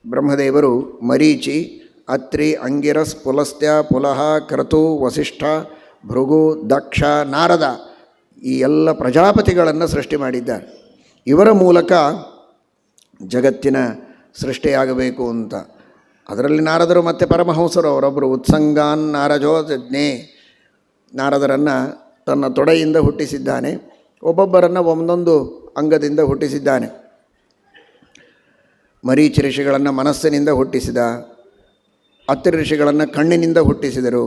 ಬ್ರಹ್ಮದೇವರು ಮರೀಚಿ, ಅತ್ರಿ, ಅಂಗಿರಸ್, ಪುಲಸ್ತ್ಯ, ಪುಲಹ, ಕ್ರತು, ವಸಿಷ್ಠ, ಭೃಗು, ದಕ್ಷ, ನಾರದ ಈ ಎಲ್ಲ ಪ್ರಜಾಪತಿಗಳನ್ನು ಸೃಷ್ಟಿ ಮಾಡಿದ್ದಾರೆ. ಇವರ ಮೂಲಕ ಜಗತ್ತಿನ ಸೃಷ್ಟಿಯಾಗಬೇಕು ಅಂತ. ಅದರಲ್ಲಿ ನಾರದರು ಮತ್ತು ಪರಮಹಂಸರು ಅವರೊಬ್ಬರು ಉತ್ಸಂಗಾನ್ ನಾರಜೋ ಜಜ್ಞೆ, ನಾರದರನ್ನು ತನ್ನ ತೊಡೆಯಿಂದ ಹುಟ್ಟಿಸಿದ್ದಾನೆ, ಒಬ್ಬೊಬ್ಬರನ್ನು ಒಂದೊಂದು ಅಂಗದಿಂದ ಹುಟ್ಟಿಸಿದ್ದಾನೆ. ಮರೀಚಿ ಋಷಿಗಳನ್ನು ಮನಸ್ಸಿನಿಂದ ಹುಟ್ಟಿಸಿದ, ಅತ್ರಿ ಋಷಿಗಳನ್ನು ಕಣ್ಣಿನಿಂದ ಹುಟ್ಟಿಸಿದರು.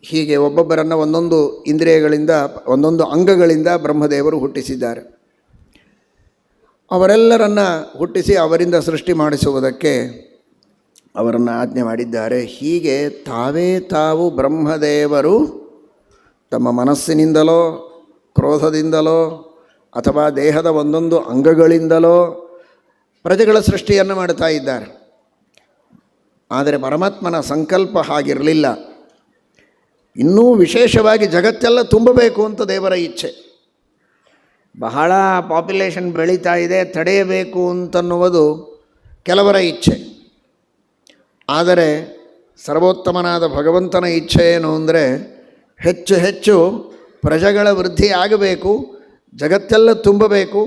ಹೀಗೆ ಒಬ್ಬೊಬ್ಬರನ್ನು ಒಂದೊಂದು ಇಂದ್ರಿಯಗಳಿಂದ, ಒಂದೊಂದು ಅಂಗಗಳಿಂದ ಬ್ರಹ್ಮದೇವರು ಹುಟ್ಟಿಸಿದ್ದಾರೆ. ಅವರೆಲ್ಲರನ್ನು ಹುಟ್ಟಿಸಿ ಅವರಿಂದ ಸೃಷ್ಟಿ ಮಾಡಿಸುವುದಕ್ಕೆ ಅವರನ್ನು ಆಜ್ಞೆ ಮಾಡಿದ್ದಾರೆ. ಹೀಗೆ ತಾವು ಬ್ರಹ್ಮದೇವರು ತಮ್ಮ ಮನಸ್ಸಿನಿಂದಲೋ, ಕ್ರೋಧದಿಂದಲೋ ಅಥವಾ ದೇಹದ ಒಂದೊಂದು ಅಂಗಗಳಿಂದಲೋ ಪ್ರಜೆಗಳ ಸೃಷ್ಟಿಯನ್ನು ಮಾಡ್ತಾ ಇದ್ದಾರೆ. ಆದರೆ ಪರಮಾತ್ಮನ ಸಂಕಲ್ಪ ಹಾಗಿರಲಿಲ್ಲ. ಇನ್ನೂ ವಿಶೇಷವಾಗಿ ಜಗತ್ತೆಲ್ಲ ತುಂಬಬೇಕು ಅಂತ ದೇವರ ಇಚ್ಛೆ. ಬಹಳ ಪಾಪ್ಯುಲೇಷನ್ ಬೆಳೀತಾ ಇದೆ, ತಡೆಯಬೇಕು ಅಂತನ್ನುವುದು ಕೆಲವರ ಇಚ್ಛೆ. ಆದರೆ ಸರ್ವೋತ್ತಮನಾದ ಭಗವಂತನ ಇಚ್ಛೆ ಏನು ಅಂದರೆ ಹೆಚ್ಚು ಹೆಚ್ಚು ಪ್ರಜೆಗಳ ವೃದ್ಧಿ ಆಗಬೇಕು, ಜಗತ್ತೆಲ್ಲ ತುಂಬಬೇಕು.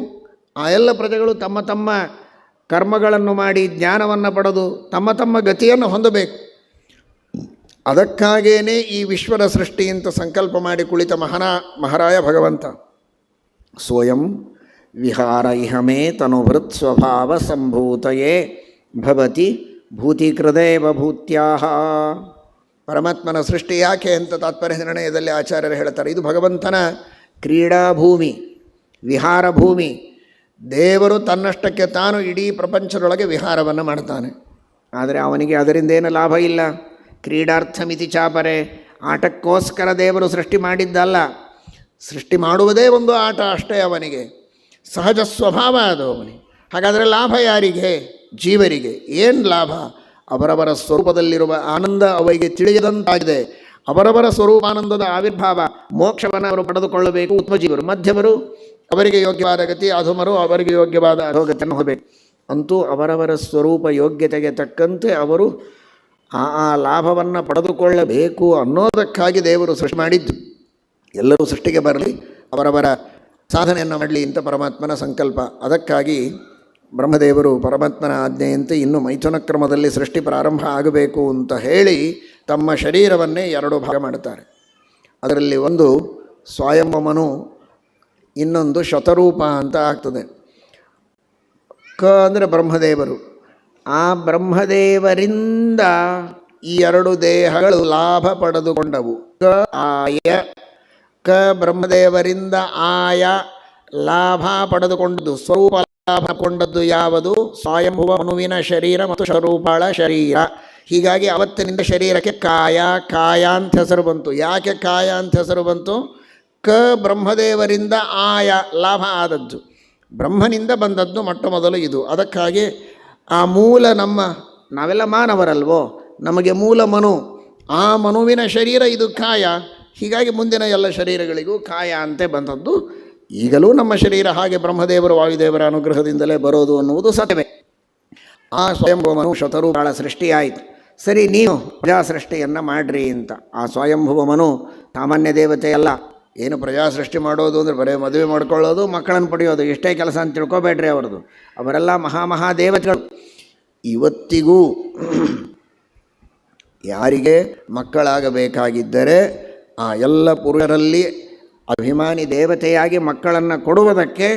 ಆ ಎಲ್ಲ ಪ್ರಜೆಗಳು ತಮ್ಮ ತಮ್ಮ ಕರ್ಮಗಳನ್ನು ಮಾಡಿ ಜ್ಞಾನವನ್ನು ಪಡೆದು ತಮ್ಮ ತಮ್ಮ ಗತಿಯನ್ನು ಹೊಂದಬೇಕು. ಅದಕ್ಕಾಗೇ ಈ ವಿಶ್ವದ ಸೃಷ್ಟಿ ಅಂತ ಸಂಕಲ್ಪ ಮಾಡಿ ಕುಳಿತ ಮಹಾರಾಯ ಭಗವಂತ. ಸ್ವಯಂ ವಿಹಾರ ಇಹಮೇ ತನುಭೃತ್ ಸ್ವಭಾವ ಸಂಭೂತಯೇ ಭವತಿ ಭೂತೀಕೃದೇವ ಭೂತ್ಯಾಹ. ಪರಮಾತ್ಮನ ಸೃಷ್ಟಿ ಯಾಕೆ ಅಂತ ತಾತ್ಪರ್ಯ ನಿರ್ಣಯದಲ್ಲಿ ಆಚಾರ್ಯರು ಹೇಳ್ತಾರೆ, ಇದು ಭಗವಂತನ ಕ್ರೀಡಾಭೂಮಿ, ವಿಹಾರ ಭೂಮಿ. ದೇವರು ತನ್ನಷ್ಟಕ್ಕೆ ತಾನು ಇಡೀ ಪ್ರಪಂಚದೊಳಗೆ ವಿಹಾರವನ್ನು ಮಾಡ್ತಾನೆ. ಆದರೆ ಅವನಿಗೆ ಅದರಿಂದೇನು ಲಾಭ ಇಲ್ಲ. ಕ್ರೀಡಾರ್ಥಮಿತಿ ಚಾಪರೆ, ಆಟಕ್ಕೋಸ್ಕರ ದೇವರು ಸೃಷ್ಟಿ ಮಾಡಿದ್ದಲ್ಲ. ಸೃಷ್ಟಿ ಮಾಡುವುದೇ ಒಂದು ಆಟ ಅಷ್ಟೇ ಅವನಿಗೆ, ಸಹಜ ಸ್ವಭಾವ ಅದು ಅವನಿಗೆ. ಹಾಗಾದರೆ ಲಾಭ ಯಾರಿಗೆ? ಜೀವರಿಗೆ. ಏನು ಲಾಭ? ಅವರವರ ಸ್ವರೂಪದಲ್ಲಿರುವ ಆನಂದ ಅವರಿಗೆ ತಿಳಿಯದಂತಾಗಿದೆ. ಅವರವರ ಸ್ವರೂಪಾನಂದದ ಆವಿರ್ಭಾವ, ಮೋಕ್ಷವನ್ನು ಅವರು ಪಡೆದುಕೊಳ್ಳಬೇಕು. ಉತ್ಮಜೀವರು, ಮಧ್ಯಮರು ಅವರಿಗೆ ಯೋಗ್ಯವಾದ ಗತಿ, ಅಧಮರು ಅವರಿಗೆ ಯೋಗ್ಯವಾದ ಅಧೋಗತಿಯನ್ನು ಹೋಗಬೇಕು. ಅಂತೂ ಅವರವರ ಸ್ವರೂಪ ಯೋಗ್ಯತೆಗೆ ತಕ್ಕಂತೆ ಅವರು ಆ ಲಾಭವನ್ನು ಪಡೆದುಕೊಳ್ಳಬೇಕು ಅನ್ನೋದಕ್ಕಾಗಿ ದೇವರು ಸೃಷ್ಟಿ ಮಾಡಿದ್ದು. ಎಲ್ಲರೂ ಸೃಷ್ಟಿಗೆ ಬರಲಿ, ಅವರವರ ಸಾಧನೆಯನ್ನು ಮಾಡಲಿ ಅಂತ ಪರಮಾತ್ಮನ ಸಂಕಲ್ಪ. ಅದಕ್ಕಾಗಿ ಬ್ರಹ್ಮದೇವರು ಪರಮಾತ್ಮನ ಆಜ್ಞೆಯಂತೆ ಇನ್ನು ಮೈಥುನ ಕ್ರಮದಲ್ಲಿ ಸೃಷ್ಟಿ ಪ್ರಾರಂಭ ಆಗಬೇಕು ಅಂತ ಹೇಳಿ ತಮ್ಮ ಶರೀರವನ್ನೇ 2 ಭಾಗ ಮಾಡುತ್ತಾರೆ. ಅದರಲ್ಲಿ ಒಂದು ಸ್ವಯಂವಮನು, ಇನ್ನೊಂದು ಶತರೂಪ ಅಂತ ಆಗ್ತದೆ. ಅಂದರೆ ಬ್ರಹ್ಮದೇವರು. ಆ ಬ್ರಹ್ಮದೇವರಿಂದ ಈ 2 ದೇಹಗಳು ಲಾಭ ಪಡೆದುಕೊಂಡವು. ಆಯ ಬ್ರಹ್ಮದೇವರಿಂದ ಆಯ ಲಾಭ ಪಡೆದುಕೊಂಡದ್ದು, ಸ್ವರೂಪ ಲಾಭ ಕೊಂಡದ್ದು ಯಾವುದು? ಸ್ವಯಂಭುವ ಮನುವಿನ ಶರೀರ ಮತ್ತು ಸ್ವರೂಪಳ ಶರೀರ. ಹೀಗಾಗಿ ಅವತ್ತಿನಿಂದ ಶರೀರಕ್ಕೆ ಕಾಯ ಕಾಯ ಅಂತ ಹೆಸರು ಬಂತು. ಯಾಕೆ ಕಾಯ ಅಂತ ಹೆಸರು ಬಂತು? ಬ್ರಹ್ಮದೇವರಿಂದ ಆಯ ಲಾಭ ಆದದ್ದು, ಬ್ರಹ್ಮನಿಂದ ಬಂದದ್ದು ಮೊಟ್ಟ ಮೊದಲು ಇದು. ಅದಕ್ಕಾಗಿ ಆ ಮೂಲ ನಾವೆಲ್ಲ ಮಾನವರಲ್ವೋ, ನಮಗೆ ಮೂಲ ಮನು, ಆ ಮನುವಿನ ಶರೀರ ಇದು ಕಾಯ. ಹೀಗಾಗಿ ಮುಂದಿನ ಎಲ್ಲ ಶರೀರಗಳಿಗೂ ಕಾಯ ಅಂತೆ ಬಂದದ್ದು. ಈಗಲೂ ನಮ್ಮ ಶರೀರ ಹಾಗೆ ಬ್ರಹ್ಮದೇವರು ವಾಯುದೇವರ ಅನುಗ್ರಹದಿಂದಲೇ ಬರೋದು ಅನ್ನುವುದು ಸತ್ಯವೇ. ಆ ಸ್ವಯಂಭುವ ಮನು ಶತರೂಪಾಳ ಸೃಷ್ಟಿಯಾಯಿತು. ಸರಿ, ನೀವು ಪ್ರಜಾ ಸೃಷ್ಟಿಯನ್ನು ಮಾಡ್ರಿ ಅಂತ. ಆ ಸ್ವಯಂಭುವ ಮನು ಸಾಮಾನ್ಯ ದೇವತೆ ಅಲ್ಲ. ಏನು ಪ್ರಜಾ ಸೃಷ್ಟಿ ಮಾಡೋದು ಅಂದರೆ ಬರೀ ಮದುವೆ ಮಾಡ್ಕೊಳ್ಳೋದು, ಮಕ್ಕಳನ್ನು ಪಡೆಯೋದು, ಇಷ್ಟೇ ಕೆಲಸ ಅಂತ ತಿಳ್ಕೊಬೇಡ್ರಿ ಅವ್ರದ್ದು. ಅವರೆಲ್ಲ ಮಹಾದೇವತೆಗಳು. ಇವತ್ತಿಗೂ ಯಾರಿಗೆ ಮಕ್ಕಳಾಗಬೇಕಾಗಿದ್ದರೆ ಆ ಎಲ್ಲ ಪುರುಷರಲ್ಲಿ ಅಭಿಮಾನಿ ದೇವತೆಯಾಗಿ ಮಕ್ಕಳನ್ನು ಕೊಡುವುದಕ್ಕೆ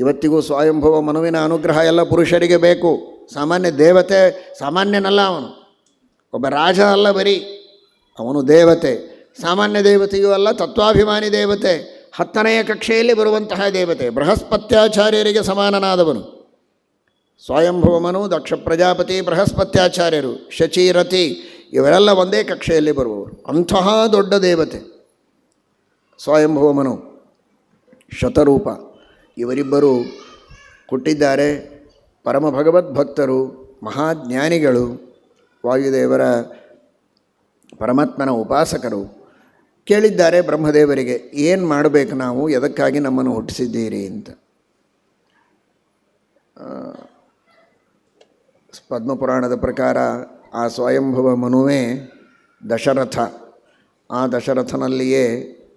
ಇವತ್ತಿಗೂ ಸ್ವಯಂಭುವ ಮನುವಿನ ಅನುಗ್ರಹ ಎಲ್ಲ ಪುರುಷರಿಗೆ ಬೇಕು. ಸಾಮಾನ್ಯ ದೇವತೆ ಸಾಮಾನ್ಯನಲ್ಲ, ಅವನು ಒಬ್ಬ ರಾಜ ಅಲ್ಲ, ಬರೀ ಅವನು ದೇವತೆ. ಸಾಮಾನ್ಯ ದೇವತೆಯೂ ಅಲ್ಲ, ತತ್ವಾಭಿಮಾನಿ ದೇವತೆ, 10ನೆಯ ಕಕ್ಷೆಯಲ್ಲಿ ಬರುವಂತಹ ದೇವತೆ, ಬೃಹಸ್ಪತ್ಯಾಚಾರ್ಯರಿಗೆ ಸಮಾನನಾದವನು ಸ್ವಯಂಭುವ ಮನು. ದಕ್ಷ ಪ್ರಜಾಪತಿ, ಬೃಹಸ್ಪತ್ಯಾಚಾರ್ಯರು, ಶಚೀರಥಿ ಇವರೆಲ್ಲ ಒಂದೇ ಕಕ್ಷೆಯಲ್ಲಿ ಬರುವವರು. ಅಂತಹ ದೊಡ್ಡ ದೇವತೆ ಸ್ವಯಂಭುವ ಮನು, ಶತರೂಪ. ಇವರಿಬ್ಬರು ಕೊಟ್ಟಿದ್ದಾರೆ. ಪರಮ ಭಗವದ್ಭಕ್ತರು, ಮಹಾಜ್ಞಾನಿಗಳು, ವಾಯುದೇವರ ಪರಮಾತ್ಮನ ಉಪಾಸಕರು. ಕೇಳಿದ್ದಾರೆ ಬ್ರಹ್ಮದೇವರಿಗೆ, ಏನು ಮಾಡಬೇಕು ನಾವು, ಎದಕ್ಕಾಗಿ ನಮ್ಮನ್ನು ಹುಟ್ಟಿಸಿದ್ದೀರಿ ಅಂತ. ಪದ್ಮಪುರಾಣದ ಪ್ರಕಾರ ಆ ಸ್ವಯಂಭುವ ಮನುವೇ ದಶರಥ. ಆ ದಶರಥನಲ್ಲಿಯೇ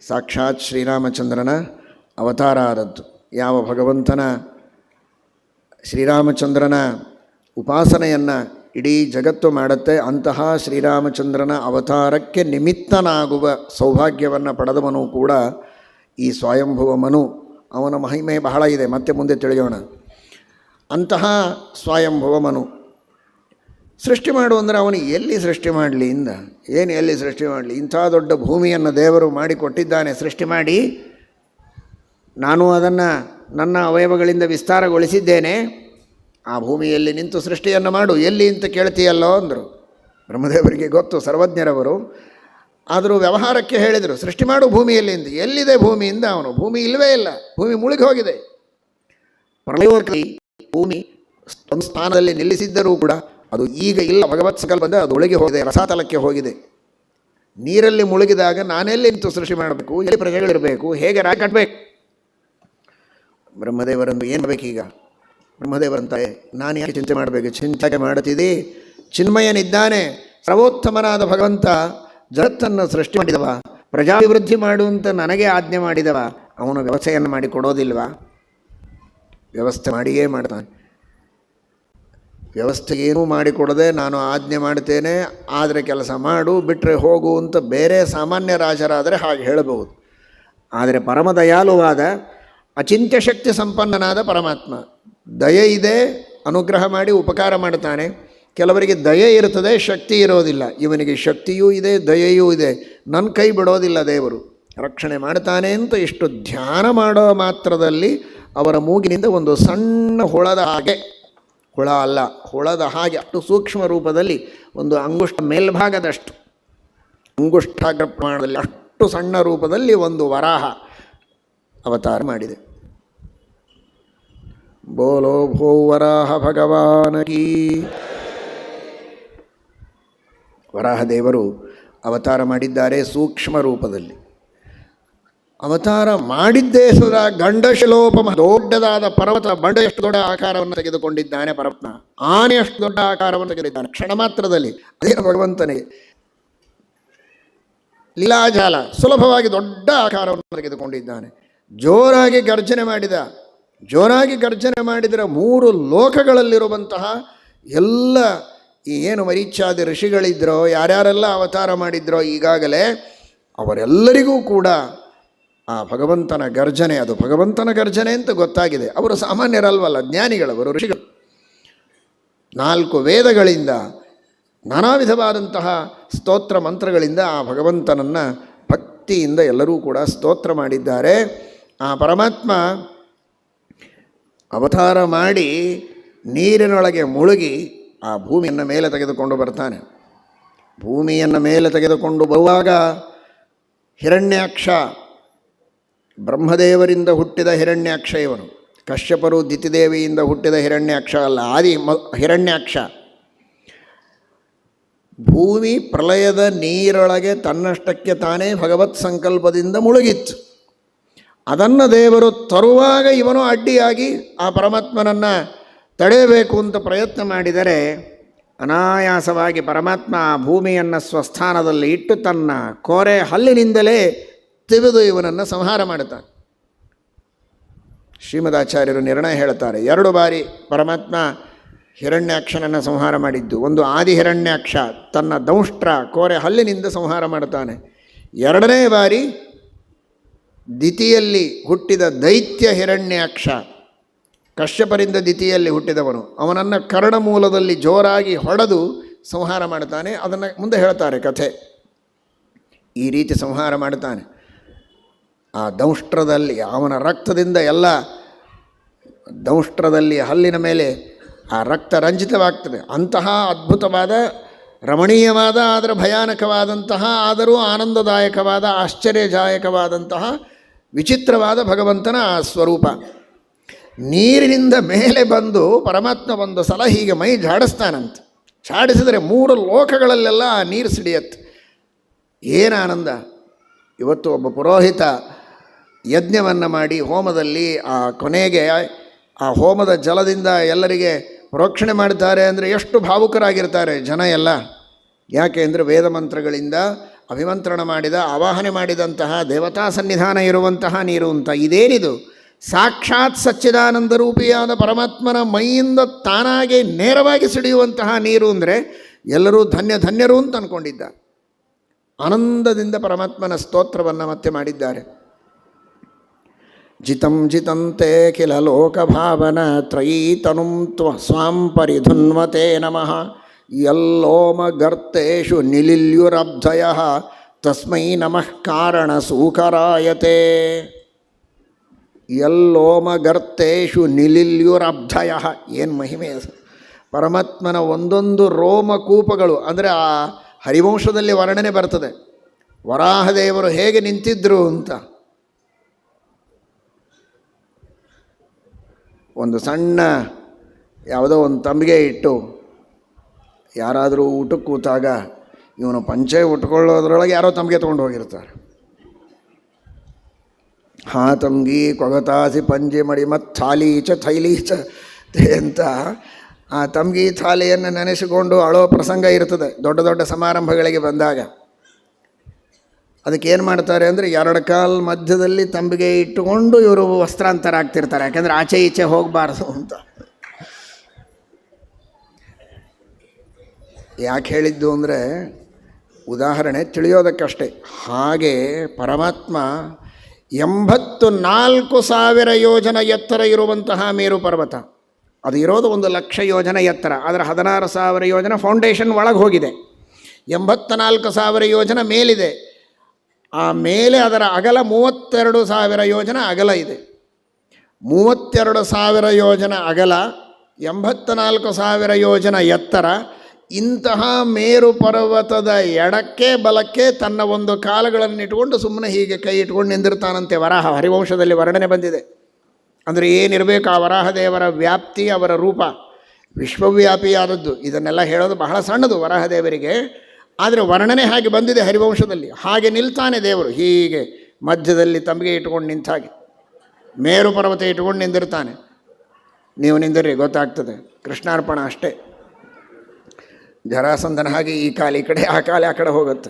ಸಾಕ್ಷಾತ್ ಶ್ರೀರಾಮಚಂದ್ರನ ಅವತಾರ ಆದದ್ದು. ಯಾವ ಭಗವಂತನ ಶ್ರೀರಾಮಚಂದ್ರನ ಉಪಾಸನೆಯನ್ನು ಇಡೀ ಜಗತ್ತು ಮಾಡುತ್ತೆ, ಅಂತಹ ಶ್ರೀರಾಮಚಂದ್ರನ ಅವತಾರಕ್ಕೆ ನಿಮಿತ್ತನಾಗುವ ಸೌಭಾಗ್ಯವನ್ನು ಪಡೆದವನು ಕೂಡ ಈ ಸ್ವಯಂಭುವ ಮನು. ಅವನ ಮಹಿಮೆ ಬಹಳ ಇದೆ, ಮತ್ತೆ ಮುಂದೆ ತಿಳಿಯೋಣ. ಅಂತಹ ಸ್ವಯಂಭುವ ಮನು ಸೃಷ್ಟಿ ಮಾಡು ಅಂದರೆ ಅವನು ಎಲ್ಲಿ ಸೃಷ್ಟಿ ಮಾಡಲಿ ಇಂದ, ಏನು ಎಲ್ಲಿ ಸೃಷ್ಟಿ ಮಾಡಲಿ? ಇಂಥ ದೊಡ್ಡ ಭೂಮಿಯನ್ನು ದೇವರು ಮಾಡಿಕೊಟ್ಟಿದ್ದಾನೆ. ಸೃಷ್ಟಿ ಮಾಡಿ ನಾನು ಅದನ್ನು ನನ್ನ ಅವಯವಗಳಿಂದ ವಿಸ್ತಾರಗೊಳಿಸಿದ್ದೇನೆ. ಆ ಭೂಮಿಯಲ್ಲಿ ನಿಂತು ಸೃಷ್ಟಿಯನ್ನು ಮಾಡು, ಎಲ್ಲಿ ಅಂತ ಕೇಳ್ತೀಯಲ್ಲೋ ಅಂದರು. ಬ್ರಹ್ಮದೇವರಿಗೆ ಗೊತ್ತು, ಸರ್ವಜ್ಞರವರು. ಆದರೂ ವ್ಯವಹಾರಕ್ಕೆ ಹೇಳಿದರು, ಸೃಷ್ಟಿ ಮಾಡು ಭೂಮಿಯಲ್ಲಿ ಅಂತ. ಎಲ್ಲಿದೆ ಭೂಮಿಯಿಂದ? ಅವನು ಭೂಮಿ ಇಲ್ಲವೇ ಇಲ್ಲ, ಭೂಮಿ ಮುಳುಗಿ ಹೋಗಿದೆ. ಪ್ರಳಯೋತ್ಪತ್ತಿ ಭೂಮಿ ಒಂದು ಸ್ಥಾನದಲ್ಲಿ ನಿಲ್ಲಿಸಿದ್ದರೂ ಕೂಡ ಅದು ಈಗ ಇಲ್ಲ. ಭಗವತ್ ಸಂಕಲ್ಪದ ಅದು ಒಳಗೆ ಹೋಗಿದೆ, ರಸಾತಲಕ್ಕೆ ಹೋಗಿದೆ. ನೀರಲ್ಲಿ ಮುಳುಗಿದಾಗ ನಾನೆಲ್ಲಿ ನಿಂತು ಸೃಷ್ಟಿ ಮಾಡಬೇಕು? ಎಲ್ಲಿ ಪ್ರಜೆಗಳಿರಬೇಕು? ಹೇಗೆ ರಾಜ ಕಟ್ಟಬೇಕು? ಬ್ರಹ್ಮದೇವರಂದು ಏನು ಮಾಡಬೇಕೀಗ? ಬ್ರಹ್ಮದೇವರಂತಾರೆ, ನಾನು ಯಾಕೆ ಚಿಂತೆ ಮಾಡಬೇಕು? ಚಿಂತೆ ಮಾಡುತ್ತಿದ್ದಿ, ಚಿನ್ಮಯನಿದ್ದಾನೆ, ಸರ್ವೋತ್ತಮನಾದ ಭಗವಂತ ಜಗತ್ತನ್ನು ಸೃಷ್ಟಿ ಮಾಡಿದವ, ಪ್ರಜಾಭಿವೃದ್ಧಿ ಮಾಡುವಂತ ನನಗೆ ಆಜ್ಞೆ ಮಾಡಿದವ. ಅವನು ವ್ಯವಸ್ಥೆಯನ್ನು ಮಾಡಿ ಕೊಡೋದಿಲ್ವಾ? ವ್ಯವಸ್ಥೆ ಮಾಡಿಯೇ ಮಾಡ್ತಾನೆ. ವ್ಯವಸ್ಥೆಗೇನೂ ಮಾಡಿಕೊಡದೆ ನಾನು ಆಜ್ಞೆ ಮಾಡ್ತೇನೆ, ಆದರೆ ಕೆಲಸ ಮಾಡು, ಬಿಟ್ಟರೆ ಹೋಗು ಅಂತ ಬೇರೆ ಸಾಮಾನ್ಯ ರಾಜರಾದರೆ ಹಾಗೆ ಹೇಳಬಹುದು. ಆದರೆ ಪರಮ ದಯಾಳುವಾದ ಅಚಿಂತ್ಯ ಶಕ್ತಿ ಸಂಪನ್ನನಾದ ಪರಮಾತ್ಮ, ದಯೆ ಇದೆ, ಅನುಗ್ರಹ ಮಾಡಿ ಉಪಕಾರ ಮಾಡ್ತಾನೆ. ಕೆಲವರಿಗೆ ದಯೆ ಇರುತ್ತದೆ, ಶಕ್ತಿ ಇರೋದಿಲ್ಲ. ಇವನಿಗೆ ಶಕ್ತಿಯೂ ಇದೆ, ದಯೆಯೂ ಇದೆ. ನನ್ನ ಕೈ ಬಿಡೋದಿಲ್ಲ ದೇವರು, ರಕ್ಷಣೆ ಮಾಡ್ತಾನೆ ಅಂತ ಇಷ್ಟು ಧ್ಯಾನ ಮಾಡೋ ಮಾತ್ರದಲ್ಲಿ ಅವರ ಮೂಗಿನಿಂದ ಒಂದು ಸಣ್ಣ ಹುಳದ ಹಾಗೆ, ಹುಳ ಅಲ್ಲ ಹುಳದ ಹಾಗೆ, ಅಷ್ಟು ಸೂಕ್ಷ್ಮ ರೂಪದಲ್ಲಿ ಒಂದು ಅಂಗುಷ್ಟ ಮೇಲ್ಭಾಗದಷ್ಟು, ಅಂಗುಷ್ಠಾಗ್ರ ಪ್ರಮಾಣದಲ್ಲಿ ಅಷ್ಟು ಸಣ್ಣ ರೂಪದಲ್ಲಿ ಒಂದು ವರಾಹ ಅವತಾರ ಮಾಡಿದೆ. ಬೋಲೋ ಭೋ ವರಾಹ ಭಗವಾನ ಕೀ. ವರಾಹದೇವರು ಅವತಾರ ಮಾಡಿದ್ದಾರೆ ಸೂಕ್ಷ್ಮ ರೂಪದಲ್ಲಿ. ಅವತಾರ ಮಾಡಿದ್ದೇ ಸುಧಾ ಗಂಡಶಿಲೋಪಮ, ದೊಡ್ಡದಾದ ಪರ್ವತ ಬಂಡೆಯಷ್ಟು ದೊಡ್ಡ ಆಕಾರವನ್ನು ತೆಗೆದುಕೊಂಡಿದ್ದಾನೆ ಪರಮಾತ್ಮ. ಆನೆಯಷ್ಟು ದೊಡ್ಡ ಆಕಾರವನ್ನು ತೆಗೆದಿದ್ದಾನೆ ಕ್ಷಣ ಮಾತ್ರದಲ್ಲಿ. ಅದೇ ಭಗವಂತನಿಗೆ ಲೀಲಾಜಾಲ, ಸುಲಭವಾಗಿ ದೊಡ್ಡ ಆಕಾರವನ್ನು ತೆಗೆದುಕೊಂಡಿದ್ದಾನೆ. ಜೋರಾಗಿ ಗರ್ಜನೆ ಮಾಡಿದ, ಜೋರಾಗಿ ಗರ್ಜನೆ ಮಾಡಿದರೆ 3 ಲೋಕಗಳಲ್ಲಿರುವಂತಹ ಎಲ್ಲ ಈ ಏನು ಮರೀಚಾದಿ ಋಷಿಗಳಿದ್ರೋ, ಯಾರ್ಯಾರೆಲ್ಲ ಅವತಾರ ಮಾಡಿದ್ರೋ ಈಗಾಗಲೇ, ಅವರೆಲ್ಲರಿಗೂ ಕೂಡ ಆ ಭಗವಂತನ ಗರ್ಜನೆ, ಅದು ಭಗವಂತನ ಗರ್ಜನೆ ಅಂತ ಗೊತ್ತಾಗಿದೆ. ಅವರು ಸಾಮಾನ್ಯರಲ್ವಲ್ಲ, ಜ್ಞಾನಿಗಳವರು, ಋಷಿಗಳು. 4 ವೇದಗಳಿಂದ, ನಾನಾ ವಿಧವಾದಂತಹ ಸ್ತೋತ್ರ ಮಂತ್ರಗಳಿಂದ ಆ ಭಗವಂತನನ್ನು ಭಕ್ತಿ ಭಕ್ತಿಯಿಂದ ಎಲ್ಲರೂ ಕೂಡ ಸ್ತೋತ್ರ ಮಾಡಿದ್ದಾರೆ. ಆ ಪರಮಾತ್ಮ ಅವತಾರ ಮಾಡಿ ನೀರಿನೊಳಗೆ ಮುಳುಗಿ ಆ ಭೂಮಿಯನ್ನು ಮೇಲೆ ತೆಗೆದುಕೊಂಡು ಬರ್ತಾನೆ. ಭೂಮಿಯನ್ನು ಮೇಲೆ ತೆಗೆದುಕೊಂಡು ಬರುವಾಗ ಹಿರಣ್ಯಾಕ್ಷ, ಬ್ರಹ್ಮದೇವರಿಂದ ಹುಟ್ಟಿದ ಹಿರಣ್ಯಾಕ್ಷ ಇವನು. ಕಶ್ಯಪರು ದಿತಿದೇವಿಯಿಂದ ಹುಟ್ಟಿದ ಹಿರಣ್ಯಾಕ್ಷ ಅಲ್ಲ, ಹಿರಣ್ಯಾಕ್ಷ. ಭೂಮಿ ಪ್ರಳಯದ ನೀರೊಳಗೆ ತನ್ನಷ್ಟಕ್ಕೆ ತಾನೇ ಭಗವತ್ ಸಂಕಲ್ಪದಿಂದ ಮುಳುಗಿತ್ತು. ಅದನ್ನು ದೇವರು ತರುವಾಗ ಇವನು ಅಡ್ಡಿಯಾಗಿ ಆ ಪರಮಾತ್ಮನನ್ನು ತಡೆಯಬೇಕು ಅಂತ ಪ್ರಯತ್ನ ಮಾಡಿದರೆ ಅನಾಯಾಸವಾಗಿ ಪರಮಾತ್ಮ ಆ ಭೂಮಿಯನ್ನು ಸ್ವಸ್ಥಾನದಲ್ಲಿ ಇಟ್ಟು ತನ್ನ ಕೋರೆ ಹಲ್ಲಿನಿಂದಲೇ ತೆಗೆದು ಇವನನ್ನು ಸಂಹಾರ ಮಾಡುತ್ತಾನೆ. ಶ್ರೀಮದಾಚಾರ್ಯರು ನಿರ್ಣಯ ಹೇಳ್ತಾರೆ, 2 ಬಾರಿ ಪರಮಾತ್ಮ ಹಿರಣ್ಯಾಕ್ಷನನ್ನು ಸಂಹಾರ ಮಾಡಿದ್ದು. ಒಂದು ಆದಿ ಹಿರಣ್ಯಾಕ್ಷ ತನ್ನ ದಂಷ್ಟ್ರ ಕೋರೆ ಹಲ್ಲಿನಿಂದ ಸಂಹಾರ ಮಾಡುತ್ತಾನೆ. 2ನೇ ಬಾರಿ ದಿತಿಯಲ್ಲಿ ಹುಟ್ಟಿದ ದೈತ್ಯ ಹಿರಣ್ಯಾಕ್ಷ, ಕಶ್ಯಪರಿಂದ ದಿತಿಯಲ್ಲಿ ಹುಟ್ಟಿದವನು, ಅವನನ್ನು ಕರ್ಣಮೂಲದಲ್ಲಿ ಜೋರಾಗಿ ಹೊಡೆದು ಸಂಹಾರ ಮಾಡುತ್ತಾನೆ. ಅದನ್ನು ಮುಂದೆ ಹೇಳ್ತಾರೆ ಕಥೆ. ಈ ರೀತಿ ಸಂಹಾರ ಮಾಡುತ್ತಾನೆ. ಆ ದಂಷ್ಟ್ರದಲ್ಲಿ ಅವನ ರಕ್ತದಿಂದ ಎಲ್ಲ ದಂಷ್ಟ್ರದಲ್ಲಿ ಹಲ್ಲಿನ ಮೇಲೆ ಆ ರಕ್ತ ರಂಜಿತವಾಗ್ತದೆ. ಅಂತಹ ಅದ್ಭುತವಾದ, ರಮಣೀಯವಾದ, ಆದರೆ ಭಯಾನಕವಾದಂತಹ, ಆದರೂ ಆನಂದದಾಯಕವಾದ, ಆಶ್ಚರ್ಯದಾಯಕವಾದಂತಹ ವಿಚಿತ್ರವಾದ ಭಗವಂತನ ಆ ಸ್ವರೂಪ. ನೀರಿನಿಂದ ಮೇಲೆ ಬಂದು ಪರಮಾತ್ಮ ಒಂದು ಸಲ ಹೀಗೆ ಮೈ ಝಾಡಿಸ್ತಾನಂತೆ. ಝಾಡಿಸಿದರೆ 3 ಲೋಕಗಳಲ್ಲೆಲ್ಲ ಆ ನೀರು ಸಿಡಿಯತ್ತೆ. ಏನು ಆನಂದ! ಇವತ್ತು ಒಬ್ಬ ಪುರೋಹಿತ ಯಜ್ಞವನ್ನು ಮಾಡಿ ಹೋಮದಲ್ಲಿ ಆ ಕೊನೆಗೆ ಆ ಹೋಮದ ಜಲದಿಂದ ಎಲ್ಲರಿಗೆ ಪ್ರೋಕ್ಷಣೆ ಮಾಡ್ತಾರೆ ಅಂದರೆ ಎಷ್ಟು ಭಾವುಕರಾಗಿರ್ತಾರೆ ಜನ ಎಲ್ಲ. ಯಾಕೆ ಅಂದರೆ ವೇದ ಮಂತ್ರಗಳಿಂದ ಅಭಿಮಂತ್ರಣ ಮಾಡಿದ, ಆವಾಹನೆ ಮಾಡಿದಂತಹ ದೇವತಾ ಸನ್ನಿಧಾನ ಇರುವಂತಹ ನೀರು ಅಂತ. ಇದೇನಿದು? ಸಾಕ್ಷಾತ್ ಸಚ್ಚಿದಾನಂದ ರೂಪಿಯಾದ ಪರಮಾತ್ಮನ ಮೈಯಿಂದ ತಾನಾಗೆ ನೇರವಾಗಿ ಸಿಡಿಯುವಂತಹ ನೀರು ಅಂದರೆ ಎಲ್ಲರೂ ಧನ್ಯರು ಅಂತ ಅಂದ್ಕೊಂಡಿದ್ದ. ಆನಂದದಿಂದ ಪರಮಾತ್ಮನ ಸ್ತೋತ್ರವನ್ನು ಮತ್ತೆ ಮಾಡಿದ್ದಾರೆ. ಜಿತಂ ಜಿತಂತೆ ಕಿಲ ಲೋಕಭಾವನ ತ್ರಯೀ ತನುಂ ಸ್ವಾಂ ಪರಿಧುನ್ವತೆ ನಮಃ ಯಲ್ಲೋಮ ಗರ್ತೇಷು ನಿಲಿಲ್ಯುರಬ್ಧಯ ತಸ್ಮೈ ನಮಃ ಕಾರಣ ಸೂಕರಾಯತೆ. ಯಲ್ಲೋಮ ಗರ್ತೇಷು ನಿಲಿಲ್ಯುರಬ್ಧಯ. ಏನು ಮಹಿಮೆ! ಪರಮಾತ್ಮನ ಒಂದೊಂದು ರೋಮಕೂಪಗಳು ಅಂದರೆ ಆ ಹರಿವಂಶದಲ್ಲಿ ವರ್ಣನೆ ಬರ್ತದೆ. ವರಾಹದೇವರು ಹೇಗೆ ನಿಂತಿದ್ದರು ಅಂತ. ಒಂದು ಸಣ್ಣ ಯಾವುದೋ ಒಂದು ತಂಬಿಗೆ ಇಟ್ಟು ಯಾರಾದರೂ ಊಟಕ್ಕೆ ಕೂತಾಗ ಇವನು ಪಂಚೆ ಉಟ್ಕೊಳ್ಳೋದ್ರೊಳಗೆ ಯಾರೋ ತಂಬಿಗೆ ತೊಗೊಂಡು ಹೋಗಿರ್ತಾರೆ. ಹಾ ತಂಗಿ ಕೊಗತಾಸಿ ಪಂಜೆ ಮಡಿ ಮತ್ತು ಥಾಲಿ ಚ ಥೈಲಿ ಚ ಅಂತ ಆ ತಂಗಿ ಥಾಲಿಯನ್ನು ನೆನೆಸಿಕೊಂಡು ಅಳೋ ಪ್ರಸಂಗ ಇರ್ತದೆ ದೊಡ್ಡ ದೊಡ್ಡ ಸಮಾರಂಭಗಳಿಗೆ ಬಂದಾಗ. ಅದಕ್ಕೇನು ಮಾಡ್ತಾರೆ ಅಂದರೆ 2 ಕಾಲು ಮಧ್ಯದಲ್ಲಿ ತಂಬಿಗೆ ಇಟ್ಟುಕೊಂಡು ಇವರು ವಸ್ತ್ರಾಂತರ ಆಗ್ತಿರ್ತಾರೆ. ಯಾಕೆಂದರೆ ಆಚೆ ಈಚೆ ಹೋಗಬಾರ್ದು ಅಂತ. ಯಾಕೆ ಹೇಳಿದ್ದು ಅಂದರೆ ಉದಾಹರಣೆ ತಿಳಿಯೋದಕ್ಕಷ್ಟೇ. ಹಾಗೆ ಪರಮಾತ್ಮ 84,000 ಯೋಜನ ಎತ್ತರ ಇರುವಂತಹ ಮೇರು ಪರ್ವತ, ಅದು ಇರೋದು 1,00,000 ಯೋಜನ ಎತ್ತರ. ಆದರೆ 16,000 ಯೋಜನ ಫೌಂಡೇಶನ್ ಒಳಗೆ ಹೋಗಿದೆ. 84,000 ಯೋಜನ ಮೇಲಿದೆ. ಆ ಮೇಲೆ ಅದರ ಅಗಲ 32,000 ಯೋಜನ ಅಗಲ ಇದೆ. 32,000 ಯೋಜನ ಅಗಲ, 84,000 ಯೋಜನ ಎತ್ತರ. ಇಂತಹ ಮೇರು ಪರ್ವತದ ಎಡಕ್ಕೆ ಬಲಕ್ಕೆ ತನ್ನ ಒಂದು ಕಾಲುಗಳನ್ನಿಟ್ಟುಕೊಂಡು ಸುಮ್ಮನೆ ಹೀಗೆ ಕೈ ಇಟ್ಕೊಂಡು ನಿಂದಿರ್ತಾನಂತೆ ವರಾಹ. ಹರಿವಂಶದಲ್ಲಿ ವರ್ಣನೆ ಬಂದಿದೆ. ಅಂದರೆ ಏನಿರಬೇಕು ಆ ವರಾಹದೇವರ ವ್ಯಾಪ್ತಿ, ಅವರ ರೂಪ ವಿಶ್ವವ್ಯಾಪಿಯಾದದ್ದು. ಇದನ್ನೆಲ್ಲ ಹೇಳೋದು ಬಹಳ ಸಣ್ಣದು ವರಾಹದೇವರಿಗೆ, ಆದರೆ ವರ್ಣನೆ ಹಾಗೆ ಬಂದಿದೆ ಹರಿವಂಶದಲ್ಲಿ. ಹಾಗೆ ನಿಲ್ತಾನೆ ದೇವರು, ಹೀಗೆ ಮಧ್ಯದಲ್ಲಿ ತಂಬಿಗೆ ಇಟ್ಕೊಂಡು ನಿಂತ ಹಾಗೆ ಮೇರು ಪರ್ವತ ಇಟ್ಕೊಂಡು ನಿಂದಿರ್ತಾನೆ. ನೀವು ನಿಂದಿರ್ರಿ ಗೊತ್ತಾಗ್ತದೆ. ಕೃಷ್ಣಾರ್ಪಣ ಅಷ್ಟೇ. ಜರಾಸಂಧನ ಹಾಗೆ ಈ ಕಾಲು ಈ ಕಡೆ, ಆ ಕಾಲು ಆ ಕಡೆ ಹೋಗುತ್ತೆ.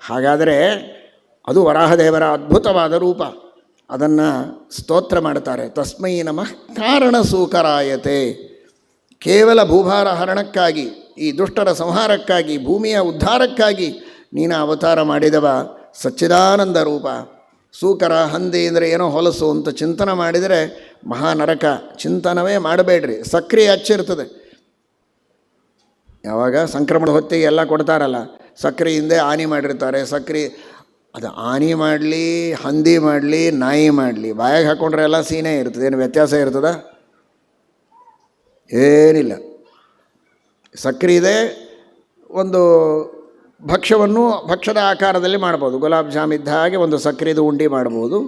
ಹಾಗಾದರೆ ಅದು ವರಾಹದೇವರ ಅದ್ಭುತವಾದ ರೂಪ. ಅದನ್ನು ಸ್ತೋತ್ರ ಮಾಡ್ತಾರೆ. ತಸ್ಮೈ ನಮಃ ಕಾರಣ ಸೂಕರಾಯತೆ. ಕೇವಲ ಭೂಭಾರ ಹರಣಕ್ಕಾಗಿ, ಈ ದುಷ್ಟರ ಸಂಹಾರಕ್ಕಾಗಿ, ಭೂಮಿಯ ಉದ್ಧಾರಕ್ಕಾಗಿ ನೀನು ಅವತಾರ ಮಾಡಿದವ ಸಚ್ಚಿದಾನಂದ ರೂಪ. ಸೂಕರ, ಹಂದಿ ಅಂದರೆ ಏನೋ ಹೊಲಸು ಅಂತ ಚಿಂತನೆ ಮಾಡಿದರೆ ಮಹಾನರಕ. ಚಿಂತನವೇ ಮಾಡಬೇಡ್ರಿ. ಸಕ್ರಿಯ ಹಚ್ಚಿರ್ತದೆ. ಯಾವಾಗ ಸಂಕ್ರಮಣ ಹೊತ್ತಿಗೆ ಎಲ್ಲ ಕೊಡ್ತಾರಲ್ಲ, ಸಕ್ರೆ ಹಿಂದೆ ಹಾನಿ ಮಾಡಿರ್ತಾರೆ. ಸಕ್ರೆ ಅದು ಆನೆ ಮಾಡಲಿ, ಹಂದಿ ಮಾಡಲಿ, ನಾಯಿ ಮಾಡಲಿ, ಬಾಯಾಗೆ ಹಾಕ್ಕೊಂಡ್ರೆ ಎಲ್ಲ ಸೀನೇ ಇರ್ತದೆ. ಏನು ವ್ಯತ್ಯಾಸ ಇರ್ತದ? ಏನಿಲ್ಲ. ಸಕ್ಕರೆ ಇದೆ, ಒಂದು ಭಕ್ಷ್ಯದ ಆಕಾರದಲ್ಲಿ ಮಾಡ್ಬೋದು. ಗುಲಾಬ್ ಜಾಮ್ ಇದ್ದ ಹಾಗೆ ಒಂದು ಸಕ್ಕರೆದು ಉಂಡೆ ಮಾಡ್ಬೋದು.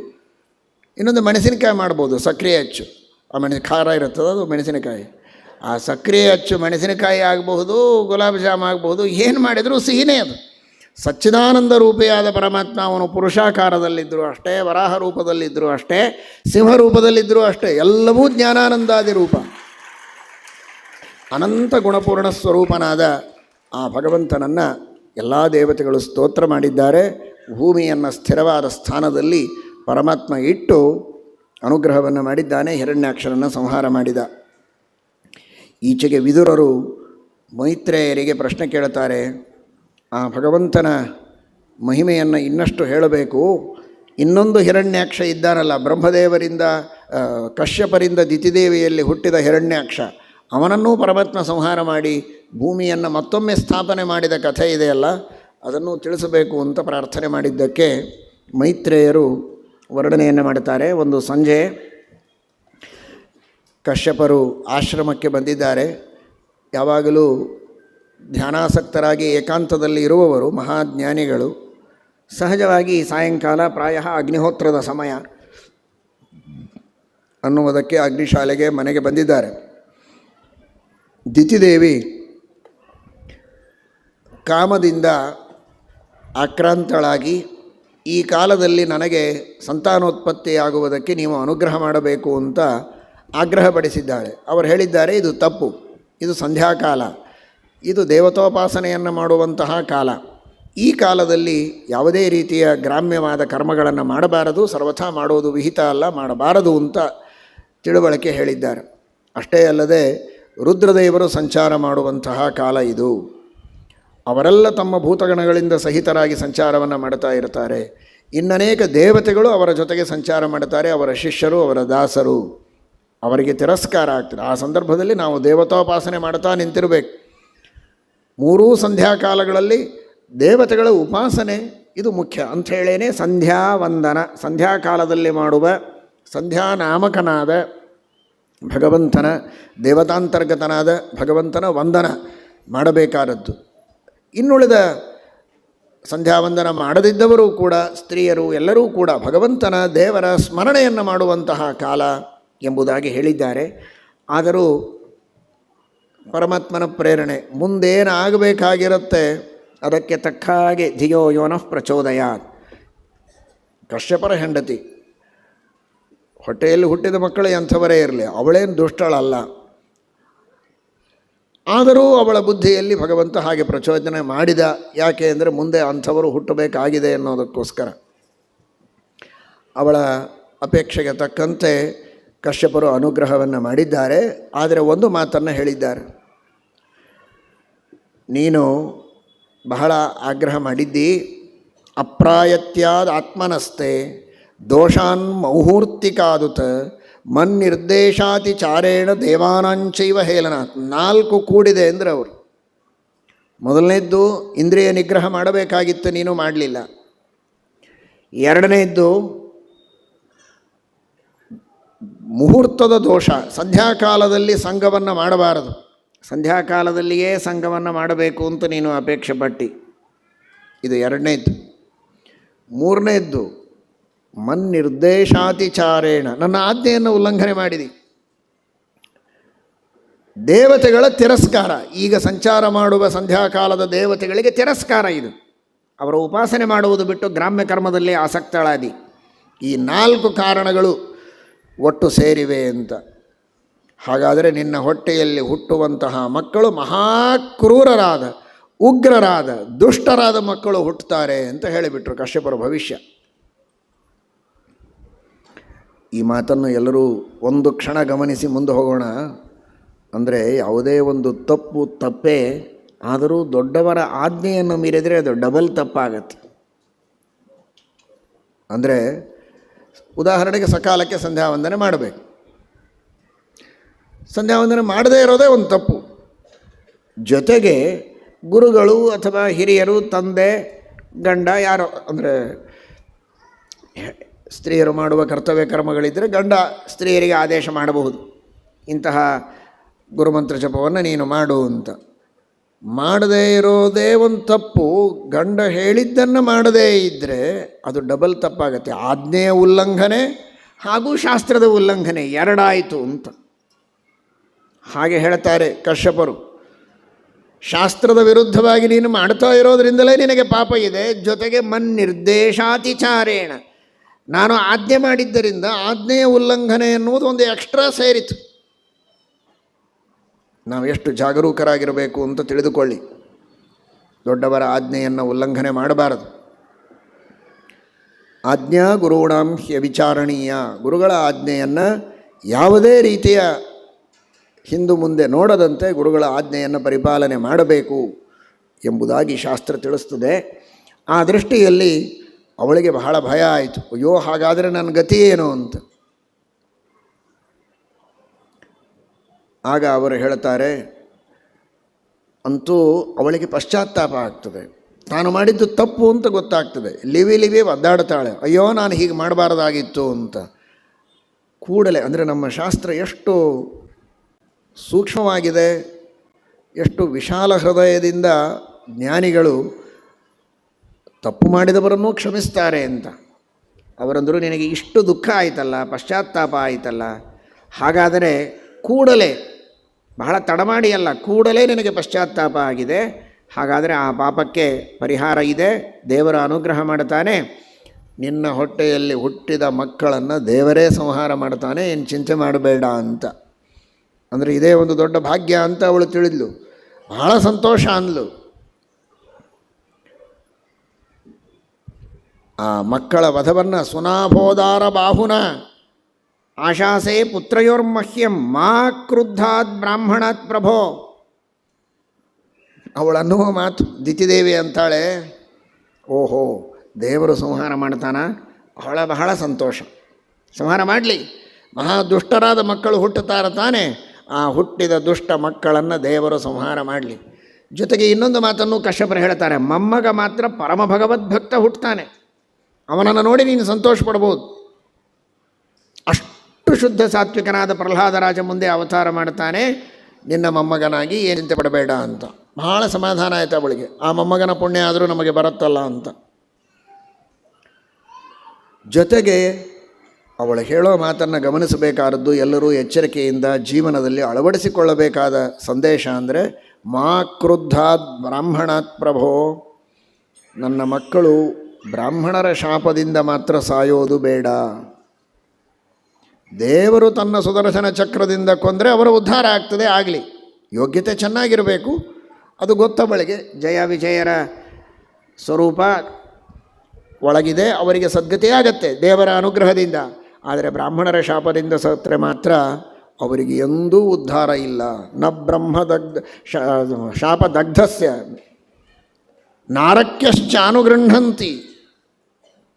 ಇನ್ನೊಂದು ಮೆಣಸಿನಕಾಯಿ ಮಾಡ್ಬೋದು, ಸಕ್ಕರೆ ಅಚ್ಚು. ಆ ಖಾರ ಇರ್ತದೆ, ಅದು ಮೆಣಸಿನಕಾಯಿ. ಆ ಸಕ್ಕರೆ ಅಚ್ಚು ಮೆಣಸಿನಕಾಯಿ ಆಗಬಹುದು, ಗುಲಾಬ್ ಜಾಮ್ ಆಗಬಹುದು. ಏನು ಮಾಡಿದರೂ ಸಿಹಿನೇ ಅದು. ಸಚ್ಚಿದಾನಂದ ರೂಪಿಯಾದ ಪರಮಾತ್ಮ ಅವನು ಪುರುಷಾಕಾರದಲ್ಲಿದ್ದರೂ ಅಷ್ಟೇ, ವರಾಹ ರೂಪದಲ್ಲಿದ್ದರೂ ಅಷ್ಟೇ, ಸಿಂಹ ರೂಪದಲ್ಲಿದ್ದರೂ ಅಷ್ಟೇ, ಎಲ್ಲವೂ ಜ್ಞಾನಾನಂದಾದಿ ರೂಪ. ಅನಂತ ಗುಣಪೂರ್ಣ ಸ್ವರೂಪನಾದ ಆ ಭಗವಂತನನ್ನು ಎಲ್ಲ ದೇವತೆಗಳು ಸ್ತೋತ್ರ ಮಾಡಿದ್ದಾರೆ. ಭೂಮಿಯನ್ನು ಸ್ಥಿರವಾದ ಸ್ಥಾನದಲ್ಲಿ ಪರಮಾತ್ಮ ಇಟ್ಟು ಅನುಗ್ರಹವನ್ನು ಮಾಡಿದ್ದಾನೆ. ಹಿರಣ್ಯಾಕ್ಷರನ್ನು ಸಂಹಾರ ಮಾಡಿದ. ಈಚೆಗೆ ವಿದುರರು ಮೈತ್ರೇಯರಿಗೆ ಪ್ರಶ್ನೆ ಕೇಳುತ್ತಾರೆ. ಆ ಭಗವಂತನ ಮಹಿಮೆಯನ್ನು ಇನ್ನಷ್ಟು ಹೇಳಬೇಕು. ಇನ್ನೊಂದು ಹಿರಣ್ಯಾಕ್ಷ ಇದ್ದಾನಲ್ಲ, ಬ್ರಹ್ಮದೇವರಿಂದ ಕಶ್ಯಪರಿಂದ ದಿತಿದೇವಿಯಲ್ಲಿ ಹುಟ್ಟಿದ ಹಿರಣ್ಯಾಕ್ಷ, ಅವನನ್ನೂ ಪರಮಾತ್ಮ ಸಂಹಾರ ಮಾಡಿ ಭೂಮಿಯನ್ನು ಮತ್ತೊಮ್ಮೆ ಸ್ಥಾಪನೆ ಮಾಡಿದ ಕಥೆ ಇದೆಯಲ್ಲ, ಅದನ್ನು ತಿಳಿಸಬೇಕು ಅಂತ ಪ್ರಾರ್ಥನೆ ಮಾಡಿದ್ದಕ್ಕೆ ಮೈತ್ರೇಯರು ವರ್ಣನೆಯನ್ನು ಮಾಡುತ್ತಾರೆ. ಒಂದು ಸಂಜೆ ಕಶ್ಯಪರು ಆಶ್ರಮಕ್ಕೆ ಬಂದಿದ್ದಾರೆ. ಯಾವಾಗಲೂ ಧ್ಯಾನಾಸಕ್ತರಾಗಿ ಏಕಾಂತದಲ್ಲಿ ಇರುವವರು, ಮಹಾಜ್ಞಾನಿಗಳು. ಸಹಜವಾಗಿ ಸಾಯಂಕಾಲ ಪ್ರಾಯ ಅಗ್ನಿಹೋತ್ರದ ಸಮಯ ಅನ್ನುವುದಕ್ಕೆ ಅಗ್ನಿಶಾಲೆಗೆ ಮನೆಗೆ ಬಂದಿದ್ದಾರೆ. ದಿತಿದೇವಿ ಕಾಮದಿಂದ ಆಕ್ರಾಂತಳಾಗಿ, ಈ ಕಾಲದಲ್ಲಿ ನನಗೆ ಸಂತಾನೋತ್ಪತ್ತಿಯಾಗುವುದಕ್ಕೆ ನೀವು ಅನುಗ್ರಹ ಮಾಡಬೇಕು ಅಂತ ಆಗ್ರಹಪಡಿಸಿದ್ದಾಳೆ. ಅವರು ಹೇಳಿದ್ದಾರೆ, ಇದು ತಪ್ಪು, ಇದು ಸಂಧ್ಯಾಕಾಲ, ಇದು ದೇವತೋಪಾಸನೆಯನ್ನು ಮಾಡುವಂತಹ ಕಾಲ. ಈ ಕಾಲದಲ್ಲಿ ಯಾವುದೇ ರೀತಿಯ ಗ್ರಾಮ್ಯವಾದ ಕರ್ಮಗಳನ್ನು ಮಾಡಬಾರದು, ಸರ್ವಥಾ ಮಾಡುವುದು ವಿಹಿತ ಅಲ್ಲ, ಮಾಡಬಾರದು ಅಂತ ತಿಳುವಳಿಕೆ ಹೇಳಿದ್ದಾರೆ. ಅಷ್ಟೇ ಅಲ್ಲದೆ ರುದ್ರದೇವರು ಸಂಚಾರ ಮಾಡುವಂತಹ ಕಾಲ ಇದು. ಅವರೆಲ್ಲ ತಮ್ಮ ಭೂತಗಣಗಳಿಂದ ಸಹಿತರಾಗಿ ಸಂಚಾರವನ್ನು ಮಾಡ್ತಾ ಇರ್ತಾರೆ. ಇನ್ನನೇಕ ದೇವತೆಗಳು ಅವರ ಜೊತೆಗೆ ಸಂಚಾರ ಮಾಡ್ತಾರೆ, ಅವರ ಶಿಷ್ಯರು, ಅವರ ದಾಸರು. ಅವರಿಗೆ ತಿರಸ್ಕಾರ ಆಗ್ತದೆ. ಆ ಸಂದರ್ಭದಲ್ಲಿ ನಾವು ದೇವತಾೋಪಾಸನೆ ಮಾಡ್ತಾ ನಿಂತಿರಬೇಕು. ಮೂರೂ ಸಂಧ್ಯಾಕಾಲಗಳಲ್ಲಿ ದೇವತೆಗಳ ಉಪಾಸನೆ ಇದು ಮುಖ್ಯ ಅಂಥೇಳೇ ಸಂಧ್ಯಾವಂದನ, ಸಂಧ್ಯಾಕಾಲದಲ್ಲಿ ಮಾಡುವ ಸಂಧ್ಯಾನಾಮಕನಾದ ಭಗವಂತನ, ದೇವತಾಂತರ್ಗತನಾದ ಭಗವಂತನ ವಂದನ ಮಾಡಬೇಕಾದದ್ದು. ಇನ್ನುಳಿದ ಸಂಧ್ಯಾವಂದನ ಮಾಡದಿದ್ದವರು ಕೂಡ, ಸ್ತ್ರೀಯರು ಎಲ್ಲರೂ ಕೂಡ ಭಗವಂತನ ದೇವರ ಸ್ಮರಣೆಯನ್ನು ಮಾಡುವಂತಹ ಕಾಲ ಎಂಬುದಾಗಿ ಹೇಳಿದ್ದಾರೆ. ಆದರೂ ಪರಮಾತ್ಮನ ಪ್ರೇರಣೆ ಮುಂದೇನಾಗಬೇಕಾಗಿರುತ್ತೆ ಅದಕ್ಕೆ ತಕ್ಕ ಹಾಗೆ ಧಿಯೋ ಯೋನಃ ಪ್ರಚೋದಯಾತ್. ಕಶ್ಯಪರ ಹೆಂಡತಿ, ಹೊಟ್ಟೆಯಲ್ಲಿ ಹುಟ್ಟಿದ ಮಕ್ಕಳು ಎಂಥವರೇ ಇರಲಿ, ಅವಳೇನು ದುಷ್ಟಳಲ್ಲ. ಆದರೂ ಅವಳ ಬುದ್ಧಿಯಲ್ಲಿ ಭಗವಂತ ಹಾಗೆ ಪ್ರಚೋದನೆ ಮಾಡಿದ. ಯಾಕೆ ಅಂದರೆ ಮುಂದೆ ಅಂಥವರು ಹುಟ್ಟಬೇಕಾಗಿದೆ ಅನ್ನೋದಕ್ಕೋಸ್ಕರ. ಅವಳ ಅಪೇಕ್ಷೆಗೆ ತಕ್ಕಂತೆ ಕಶ್ಯಪರು ಅನುಗ್ರಹವನ್ನು ಮಾಡಿದ್ದಾರೆ. ಆದರೆ ಒಂದು ಮಾತನ್ನು ಹೇಳಿದ್ದಾರೆ, ನೀನು ಬಹಳ ಆಗ್ರಹ ಮಾಡಿದ್ದಿ, ಅಪ್ರಾಯತ್ಯಾದ ಆತ್ಮನಸ್ತೆ ದೋಷಾನ್ ಮೌಹೂರ್ತಿಕಾದುತ ಮನ್ನಿರ್ದೇಶಾತಿ ಚಾರೇಣ ದೇವಾನಾಂಚೈವ ಹೇಲನಾಥ್. 4 ಕೂಡಿದೆ ಅಂದರೆ ಅವರು. ಮೊದಲನೇದ್ದು ಇಂದ್ರಿಯ ನಿಗ್ರಹ ಮಾಡಬೇಕಾಗಿತ್ತು, ನೀನು ಮಾಡಲಿಲ್ಲ. ಎರಡನೇದ್ದು ಮುಹೂರ್ತದ ದೋಷ, ಸಂಧ್ಯಾಕಾಲದಲ್ಲಿ ಸಂಘವನ್ನು ಮಾಡಬಾರದು, ಸಂಧ್ಯಾಕಾಲದಲ್ಲಿಯೇ ಸಂಘವನ್ನು ಮಾಡಬೇಕು ಅಂತ ನೀನು ಅಪೇಕ್ಷೆ ಪಟ್ಟಿ. ಇದು ಎರಡನೇದ್ದು. ಮೂರನೇದ್ದು ಮನ್ನಿರ್ದೇಶಾತಿಚಾರೇಣ, ನನ್ನ ಆಜ್ಞೆಯನ್ನು ಉಲ್ಲಂಘನೆ ಮಾಡಿದಿ. ದೇವತೆಗಳ ತಿರಸ್ಕಾರ, ಈಗ ಸಂಚಾರ ಮಾಡುವ ಸಂಧ್ಯಾಕಾಲದ ದೇವತೆಗಳಿಗೆ ತಿರಸ್ಕಾರ ಇದು. ಅವರ ಉಪಾಸನೆ ಮಾಡುವುದು ಬಿಟ್ಟು ಗ್ರಾಮ್ಯ ಕರ್ಮದಲ್ಲಿ ಆಸಕ್ತಳಾದಿ. ಈ 4 ಕಾರಣಗಳು ಒಟ್ಟು ಸೇರಿವೆ ಅಂತ. ಹಾಗಾದರೆ ನಿನ್ನ ಹೊಟ್ಟೆಯಲ್ಲಿ ಹುಟ್ಟುವಂತಹ ಮಕ್ಕಳು ಮಹಾಕ್ರೂರರಾದ, ಉಗ್ರರಾದ, ದುಷ್ಟರಾದ ಮಕ್ಕಳು ಹುಟ್ಟುತ್ತಾರೆ ಅಂತ ಹೇಳಿಬಿಟ್ರು ಕಶ್ಯಪರ ಭವಿಷ್ಯ. ಈ ಮಾತನ್ನು ಎಲ್ಲರೂ ಒಂದು ಕ್ಷಣ ಗಮನಿಸಿ ಮುಂದೆ ಹೋಗೋಣ. ಅಂದರೆ ಯಾವುದೇ ಒಂದು ತಪ್ಪೇ ಆದರೂ ದೊಡ್ಡವರ ಆಜ್ಞೆಯನ್ನು ಮೀರಿದರೆ ಅದು ಡಬಲ್ ತಪ್ಪಾಗತ್ತೆ. ಅಂದರೆ ಉದಾಹರಣೆಗೆ ಸಕಾಲಕ್ಕೆ ಸಂಧ್ಯಾವಂದನೆ ಮಾಡಬೇಕು, ಸಂಧ್ಯಾವಂದನೆ ಮಾಡದೇ ಇರೋದೇ ಒಂದು ತಪ್ಪು. ಜೊತೆಗೆ ಗುರುಗಳು ಅಥವಾ ಹಿರಿಯರು, ತಂದೆ, ಗಂಡ, ಯಾರೋ ಅಂದರೆ ಸ್ತ್ರೀಯರು ಮಾಡುವ ಕರ್ತವ್ಯ ಕರ್ಮಗಳಿದ್ದರೆ ಗಂಡ ಸ್ತ್ರೀಯರಿಗೆ ಆದೇಶ ಮಾಡಬಹುದು, ಇಂತಹ ಗುರುಮಂತ್ರ ಜಪವನ್ನು ನೀನು ಮಾಡು ಅಂತ. ಮಾಡದೇ ಇರೋದೇ ಒಂದು ತಪ್ಪು, ಗಂಡ ಹೇಳಿದ್ದನ್ನು ಮಾಡದೇ ಇದ್ದರೆ ಅದು ಡಬಲ್ ತಪ್ಪಾಗತ್ತೆ. ಆಜ್ಞೆಯ ಉಲ್ಲಂಘನೆ ಹಾಗೂ ಶಾಸ್ತ್ರದ ಉಲ್ಲಂಘನೆ ಎರಡಾಯಿತು ಅಂತ ಹಾಗೆ ಹೇಳ್ತಾರೆ ಕಶ್ಯಪರು. ಶಾಸ್ತ್ರದ ವಿರುದ್ಧವಾಗಿ ನೀನು ಮಾಡ್ತಾ ಇರೋದ್ರಿಂದಲೇ ನಿನಗೆ ಪಾಪ ಇದೆ, ಜೊತೆಗೆ ಮನ್ನಿರ್ದೇಶಾತಿಚಾರೇಣ, ನಾನು ಆಜ್ಞೆ ಮಾಡಿದ್ದರಿಂದ ಆಜ್ಞೆಯ ಉಲ್ಲಂಘನೆ ಎನ್ನುವುದು ಒಂದು ಎಕ್ಸ್ಟ್ರಾ ಸೇರಿತು. ನಾವು ಎಷ್ಟು ಜಾಗರೂಕರಾಗಿರಬೇಕು ಅಂತ ತಿಳಿದುಕೊಳ್ಳಿ. ದೊಡ್ಡವರ ಆಜ್ಞೆಯನ್ನು ಉಲ್ಲಂಘನೆ ಮಾಡಬಾರದು. ಆಜ್ಞಾ ಗುರುಣಾಂ ಹ್ಯವಿಚಾರಣೀಯ, ಗುರುಗಳ ಆಜ್ಞೆಯನ್ನು ಯಾವುದೇ ರೀತಿಯ ಹಿಂದು ಮುಂದೆ ನೋಡದಂತೆ ಗುರುಗಳ ಆಜ್ಞೆಯನ್ನು ಪರಿಪಾಲನೆ ಮಾಡಬೇಕು ಎಂಬುದಾಗಿ ಶಾಸ್ತ್ರ ತಿಳಿಸ್ತದೆ. ಆ ದೃಷ್ಟಿಯಲ್ಲಿ ಅವಳಿಗೆ ಬಹಳ ಭಯ ಆಯಿತು. ಅಯ್ಯೋ, ಹಾಗಾದರೆ ನನ್ನ ಗತಿ ಏನು ಅಂತ. ಆಗ ಅವರು ಹೇಳ್ತಾರೆ, ಅಂತೂ ಅವಳಿಗೆ ಪಶ್ಚಾತ್ತಾಪ ಆಗ್ತದೆ, ತಾನು ಮಾಡಿದ್ದು ತಪ್ಪು ಅಂತ ಗೊತ್ತಾಗ್ತದೆ. ಲಿವಿ ಒದ್ದಾಡ್ತಾಳೆ, ಅಯ್ಯೋ ನಾನು ಹೀಗೆ ಮಾಡಬಾರ್ದಾಗಿತ್ತು ಅಂತ. ಕೂಡಲೇ, ಅಂದರೆ ನಮ್ಮ ಶಾಸ್ತ್ರ ಎಷ್ಟು ಸೂಕ್ಷ್ಮವಾಗಿದೆ, ಎಷ್ಟು ವಿಶಾಲ ಹೃದಯದಿಂದ ಜ್ಞಾನಿಗಳು ತಪ್ಪು ಮಾಡಿದವರನ್ನೂ ಕ್ಷಮಿಸ್ತಾರೆ ಅಂತ. ಅವರಂದರು, ನಿನಗೆ ಇಷ್ಟು ದುಃಖ ಆಯಿತಲ್ಲ, ಪಶ್ಚಾತ್ತಾಪ ಆಯಿತಲ್ಲ, ಹಾಗಾದರೆ ಕೂಡಲೇ, ಬಹಳ ತಡಮಾಡಿ ಅಲ್ಲ, ಕೂಡಲೇ ನಿನಗೆ ಪಶ್ಚಾತ್ತಾಪ ಆಗಿದೆ, ಹಾಗಾದರೆ ಆ ಪಾಪಕ್ಕೆ ಪರಿಹಾರ ಇದೆ, ದೇವರ ಅನುಗ್ರಹ ಮಾಡ್ತಾನೆ, ನಿನ್ನ ಹೊಟ್ಟೆಯಲ್ಲಿ ಹುಟ್ಟಿದ ಮಕ್ಕಳನ್ನು ದೇವರೇ ಸಂಹಾರ ಮಾಡ್ತಾನೆ, ಏನು ಚಿಂತೆ ಮಾಡಬೇಡ ಅಂತ. ಅಂದರೆ ಇದೇ ಒಂದು ದೊಡ್ಡ ಭಾಗ್ಯ ಅಂತ ಅವಳು ತಿಳಿದ್ಲು, ಬಹಳ ಸಂತೋಷ ಅಂದ್ಲು. ಆ ಮಕ್ಕಳ ವಧವನ್ನು ಸುನಾಭೋದಾರ ಬಾಹುನ ಆಶಾಸೆ ಪುತ್ರಯೋರ್ಮಹ್ಯಂ ಮಾ ಕ್ರುದ್ಧಾತ್ ಬ್ರಾಹ್ಮಣಾತ್ ಪ್ರಭೋ. ಅವಳನ್ನುವ ಮಾತು ದಿತಿದೇವಿ ಅಂತಾಳೆ, ಓಹೋ ದೇವರು ಸಂಹಾರ ಮಾಡ್ತಾನ, ಬಹಳ ಸಂತೋಷ, ಸಂಹಾರ ಮಾಡಲಿ, ಮಹಾ ದುಷ್ಟರಾದ ಮಕ್ಕಳು ಹುಟ್ಟುತ್ತಾರೆ ತಾನೆ, ಆ ಹುಟ್ಟಿದ ದುಷ್ಟ ಮಕ್ಕಳನ್ನು ದೇವರು ಸಂಹಾರ ಮಾಡಲಿ. ಜೊತೆಗೆ ಇನ್ನೊಂದು ಮಾತನ್ನು ಕಶ್ಯಪರು ಹೇಳ್ತಾರೆ, ಮೊಮ್ಮಗ ಮಾತ್ರ ಪರಮ ಭಗವದ್ಭಕ್ತ ಹುಟ್ಟುತ್ತಾನೆ, ಅವನನ್ನು ನೋಡಿ ನೀನು ಸಂತೋಷ ಪಡ್ಬೋದು. ಅಷ್ಟು ಶುದ್ಧ ಸಾತ್ವಿಕನಾದ ಪ್ರಹ್ಲಾದರಾಜ ಮುಂದೆ ಅವತಾರ ಮಾಡ್ತಾನೆ, ನಿನ್ನ ಮೊಮ್ಮಗನಾಗಿ ಏನು ಚಿಂತೆ ಪಡಬೇಡ ಅಂತ. ಬಹಳ ಸಮಾಧಾನ ಆಯಿತು ಅವಳಿಗೆ, ಆ ಮೊಮ್ಮಗನ ಪುಣ್ಯ ಆದರೂ ನಮಗೆ ಬರುತ್ತಲ್ಲ ಅಂತ. ಜೊತೆಗೆ ಅವಳು ಹೇಳೋ ಮಾತನ್ನು ಗಮನಿಸಬೇಕಾದದ್ದು, ಎಲ್ಲರೂ ಎಚ್ಚರಿಕೆಯಿಂದ ಜೀವನದಲ್ಲಿ ಅಳವಡಿಸಿಕೊಳ್ಳಬೇಕಾದ ಸಂದೇಶ ಅಂದರೆ, ಮಾ ಕ್ರುದ್ಧಾತ್ ಬ್ರಾಹ್ಮಣಾತ್ ಪ್ರಭೋ, ನನ್ನ ಮಕ್ಕಳು ಬ್ರಾಹ್ಮಣರ ಶಾಪದಿಂದ ಮಾತ್ರ ಸಾಯೋದು ಬೇಡ. ದೇವರು ತನ್ನ ಸುದರ್ಶನ ಚಕ್ರದಿಂದ ಕೊಂದರೆ ಅವರ ಉದ್ಧಾರ ಆಗ್ತದೆ, ಆಗಲಿ, ಯೋಗ್ಯತೆ ಚೆನ್ನಾಗಿರಬೇಕು, ಅದು ಗೊತ್ತವಳಿಗೆ. ಜಯ ವಿಜಯರ ಸ್ವರೂಪ ಒಳಗಿದೆ, ಅವರಿಗೆ ಸದ್ಗತಿಯಾಗತ್ತೆ ದೇವರ ಅನುಗ್ರಹದಿಂದ. ಆದರೆ ಬ್ರಾಹ್ಮಣರ ಶಾಪದಿಂದ ಸತ್ತರೆ ಮಾತ್ರ ಅವರಿಗೆ ಎಂದೂ ಉದ್ಧಾರ ಇಲ್ಲ. ನ ಬ್ರಹ್ಮದಗ್ಧ ಶಾಪದಗ್ಧಸ್ಯ ನಾರಕ್ಯಶ್ಚಾನುಗೃಹಂತಿ,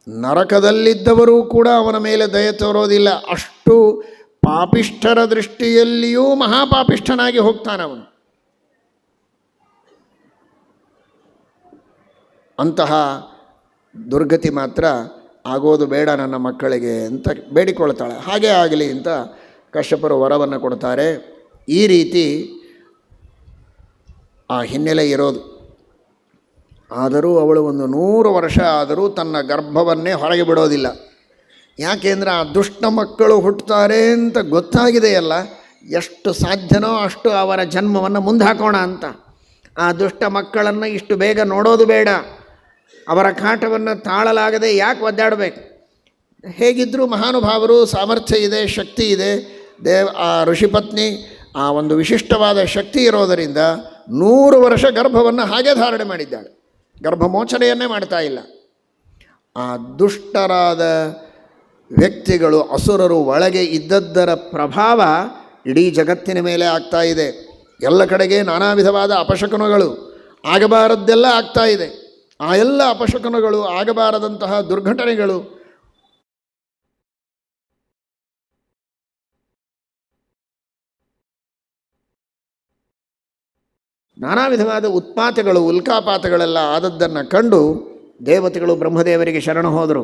ನರಕದಲ್ಲಿದ್ದವರೂ ಕೂಡ ಅವನ ಮೇಲೆ ದಯೆ ತೋರೋದಿಲ್ಲ. ಅಷ್ಟು ಪಾಪಿಷ್ಠರ ದೃಷ್ಟಿಯಲ್ಲಿಯೂ ಮಹಾಪಾಪಿಷ್ಠನಾಗಿ ಹೋಗ್ತಾನವನು. ಅಂತಹ ದುರ್ಗತಿ ಮಾತ್ರ ಆಗೋದು ಬೇಡ ನನ್ನ ಮಕ್ಕಳಿಗೆ ಅಂತ ಬೇಡಿಕೊಳ್ತಾಳೆ. ಹಾಗೇ ಆಗಲಿ ಅಂತ ಕಶ್ಯಪರು ವರವನ್ನು ಕೊಡ್ತಾರೆ. ಈ ರೀತಿ ಆ ಹಿನ್ನೆಲೆ ಇರೋದು. ಆದರೂ ಅವಳು 100 ವರ್ಷ ಆದರೂ ತನ್ನ ಗರ್ಭವನ್ನೇ ಹೊರಗೆ ಬಿಡೋದಿಲ್ಲ. ಯಾಕೆಂದರೆ ಆ ದುಷ್ಟ ಮಕ್ಕಳು ಹುಟ್ಟುತ್ತಾರೆ ಅಂತ ಗೊತ್ತಾಗಿದೆಯಲ್ಲ, ಎಷ್ಟು ಸಾಧ್ಯನೋ ಅಷ್ಟು ಅವರ ಜನ್ಮವನ್ನು ಮುಂದೆ ಹಾಕೋಣ ಅಂತ. ಆ ದುಷ್ಟ ಮಕ್ಕಳನ್ನು ಇಷ್ಟು ಬೇಗ ನೋಡೋದು ಬೇಡ, ಅವರ ಕಾಟವನ್ನು ತಾಳಲಾಗದೆ ಯಾಕೆ ಒದ್ದಾಡಬೇಕು. ಹೇಗಿದ್ದರೂ ಮಹಾನುಭಾವರು, ಸಾಮರ್ಥ್ಯ ಇದೆ, ಶಕ್ತಿ ಇದೆ, ಆ ಋಷಿಪತ್ನಿ ಆ ಒಂದು ವಿಶಿಷ್ಟವಾದ ಶಕ್ತಿ ಇರೋದರಿಂದ 100 ವರ್ಷ ಗರ್ಭವನ್ನು ಹಾಗೆ ಧಾರಣೆ ಮಾಡಿದ್ದಾಳೆ, ಗರ್ಭಮೋಚನೆಯನ್ನೇ ಮಾಡ್ತಾ ಇಲ್ಲ. ಆ ದುಷ್ಟರಾದ ವ್ಯಕ್ತಿಗಳು, ಅಸುರರು ಒಳಗೆ ಇದ್ದದ್ದರ ಪ್ರಭಾವ ಇಡೀ ಜಗತ್ತಿನ ಮೇಲೆ ಆಗ್ತಾ ಇದೆ. ಎಲ್ಲ ಕಡೆಗೆ ನಾನಾ ವಿಧವಾದ ಅಪಶಕುನಗಳು, ಆಗಬಾರದ್ದೆಲ್ಲ ಆಗ್ತಾ ಇದೆ. ಆ ಎಲ್ಲ ಅಪಶಕುನಗಳು, ಆಗಬಾರದಂತಹ ದುರ್ಘಟನೆಗಳು ನಾನಾ ವಿಧವಾದ ಉತ್ಪಾತಗಳು, ಉಲ್ಕಾಪಾತಗಳೆಲ್ಲ ಆದದ್ದನ್ನು ಕಂಡು ದೇವತೆಗಳು ಬ್ರಹ್ಮದೇವರಿಗೆ ಶರಣ ಹೋದರು.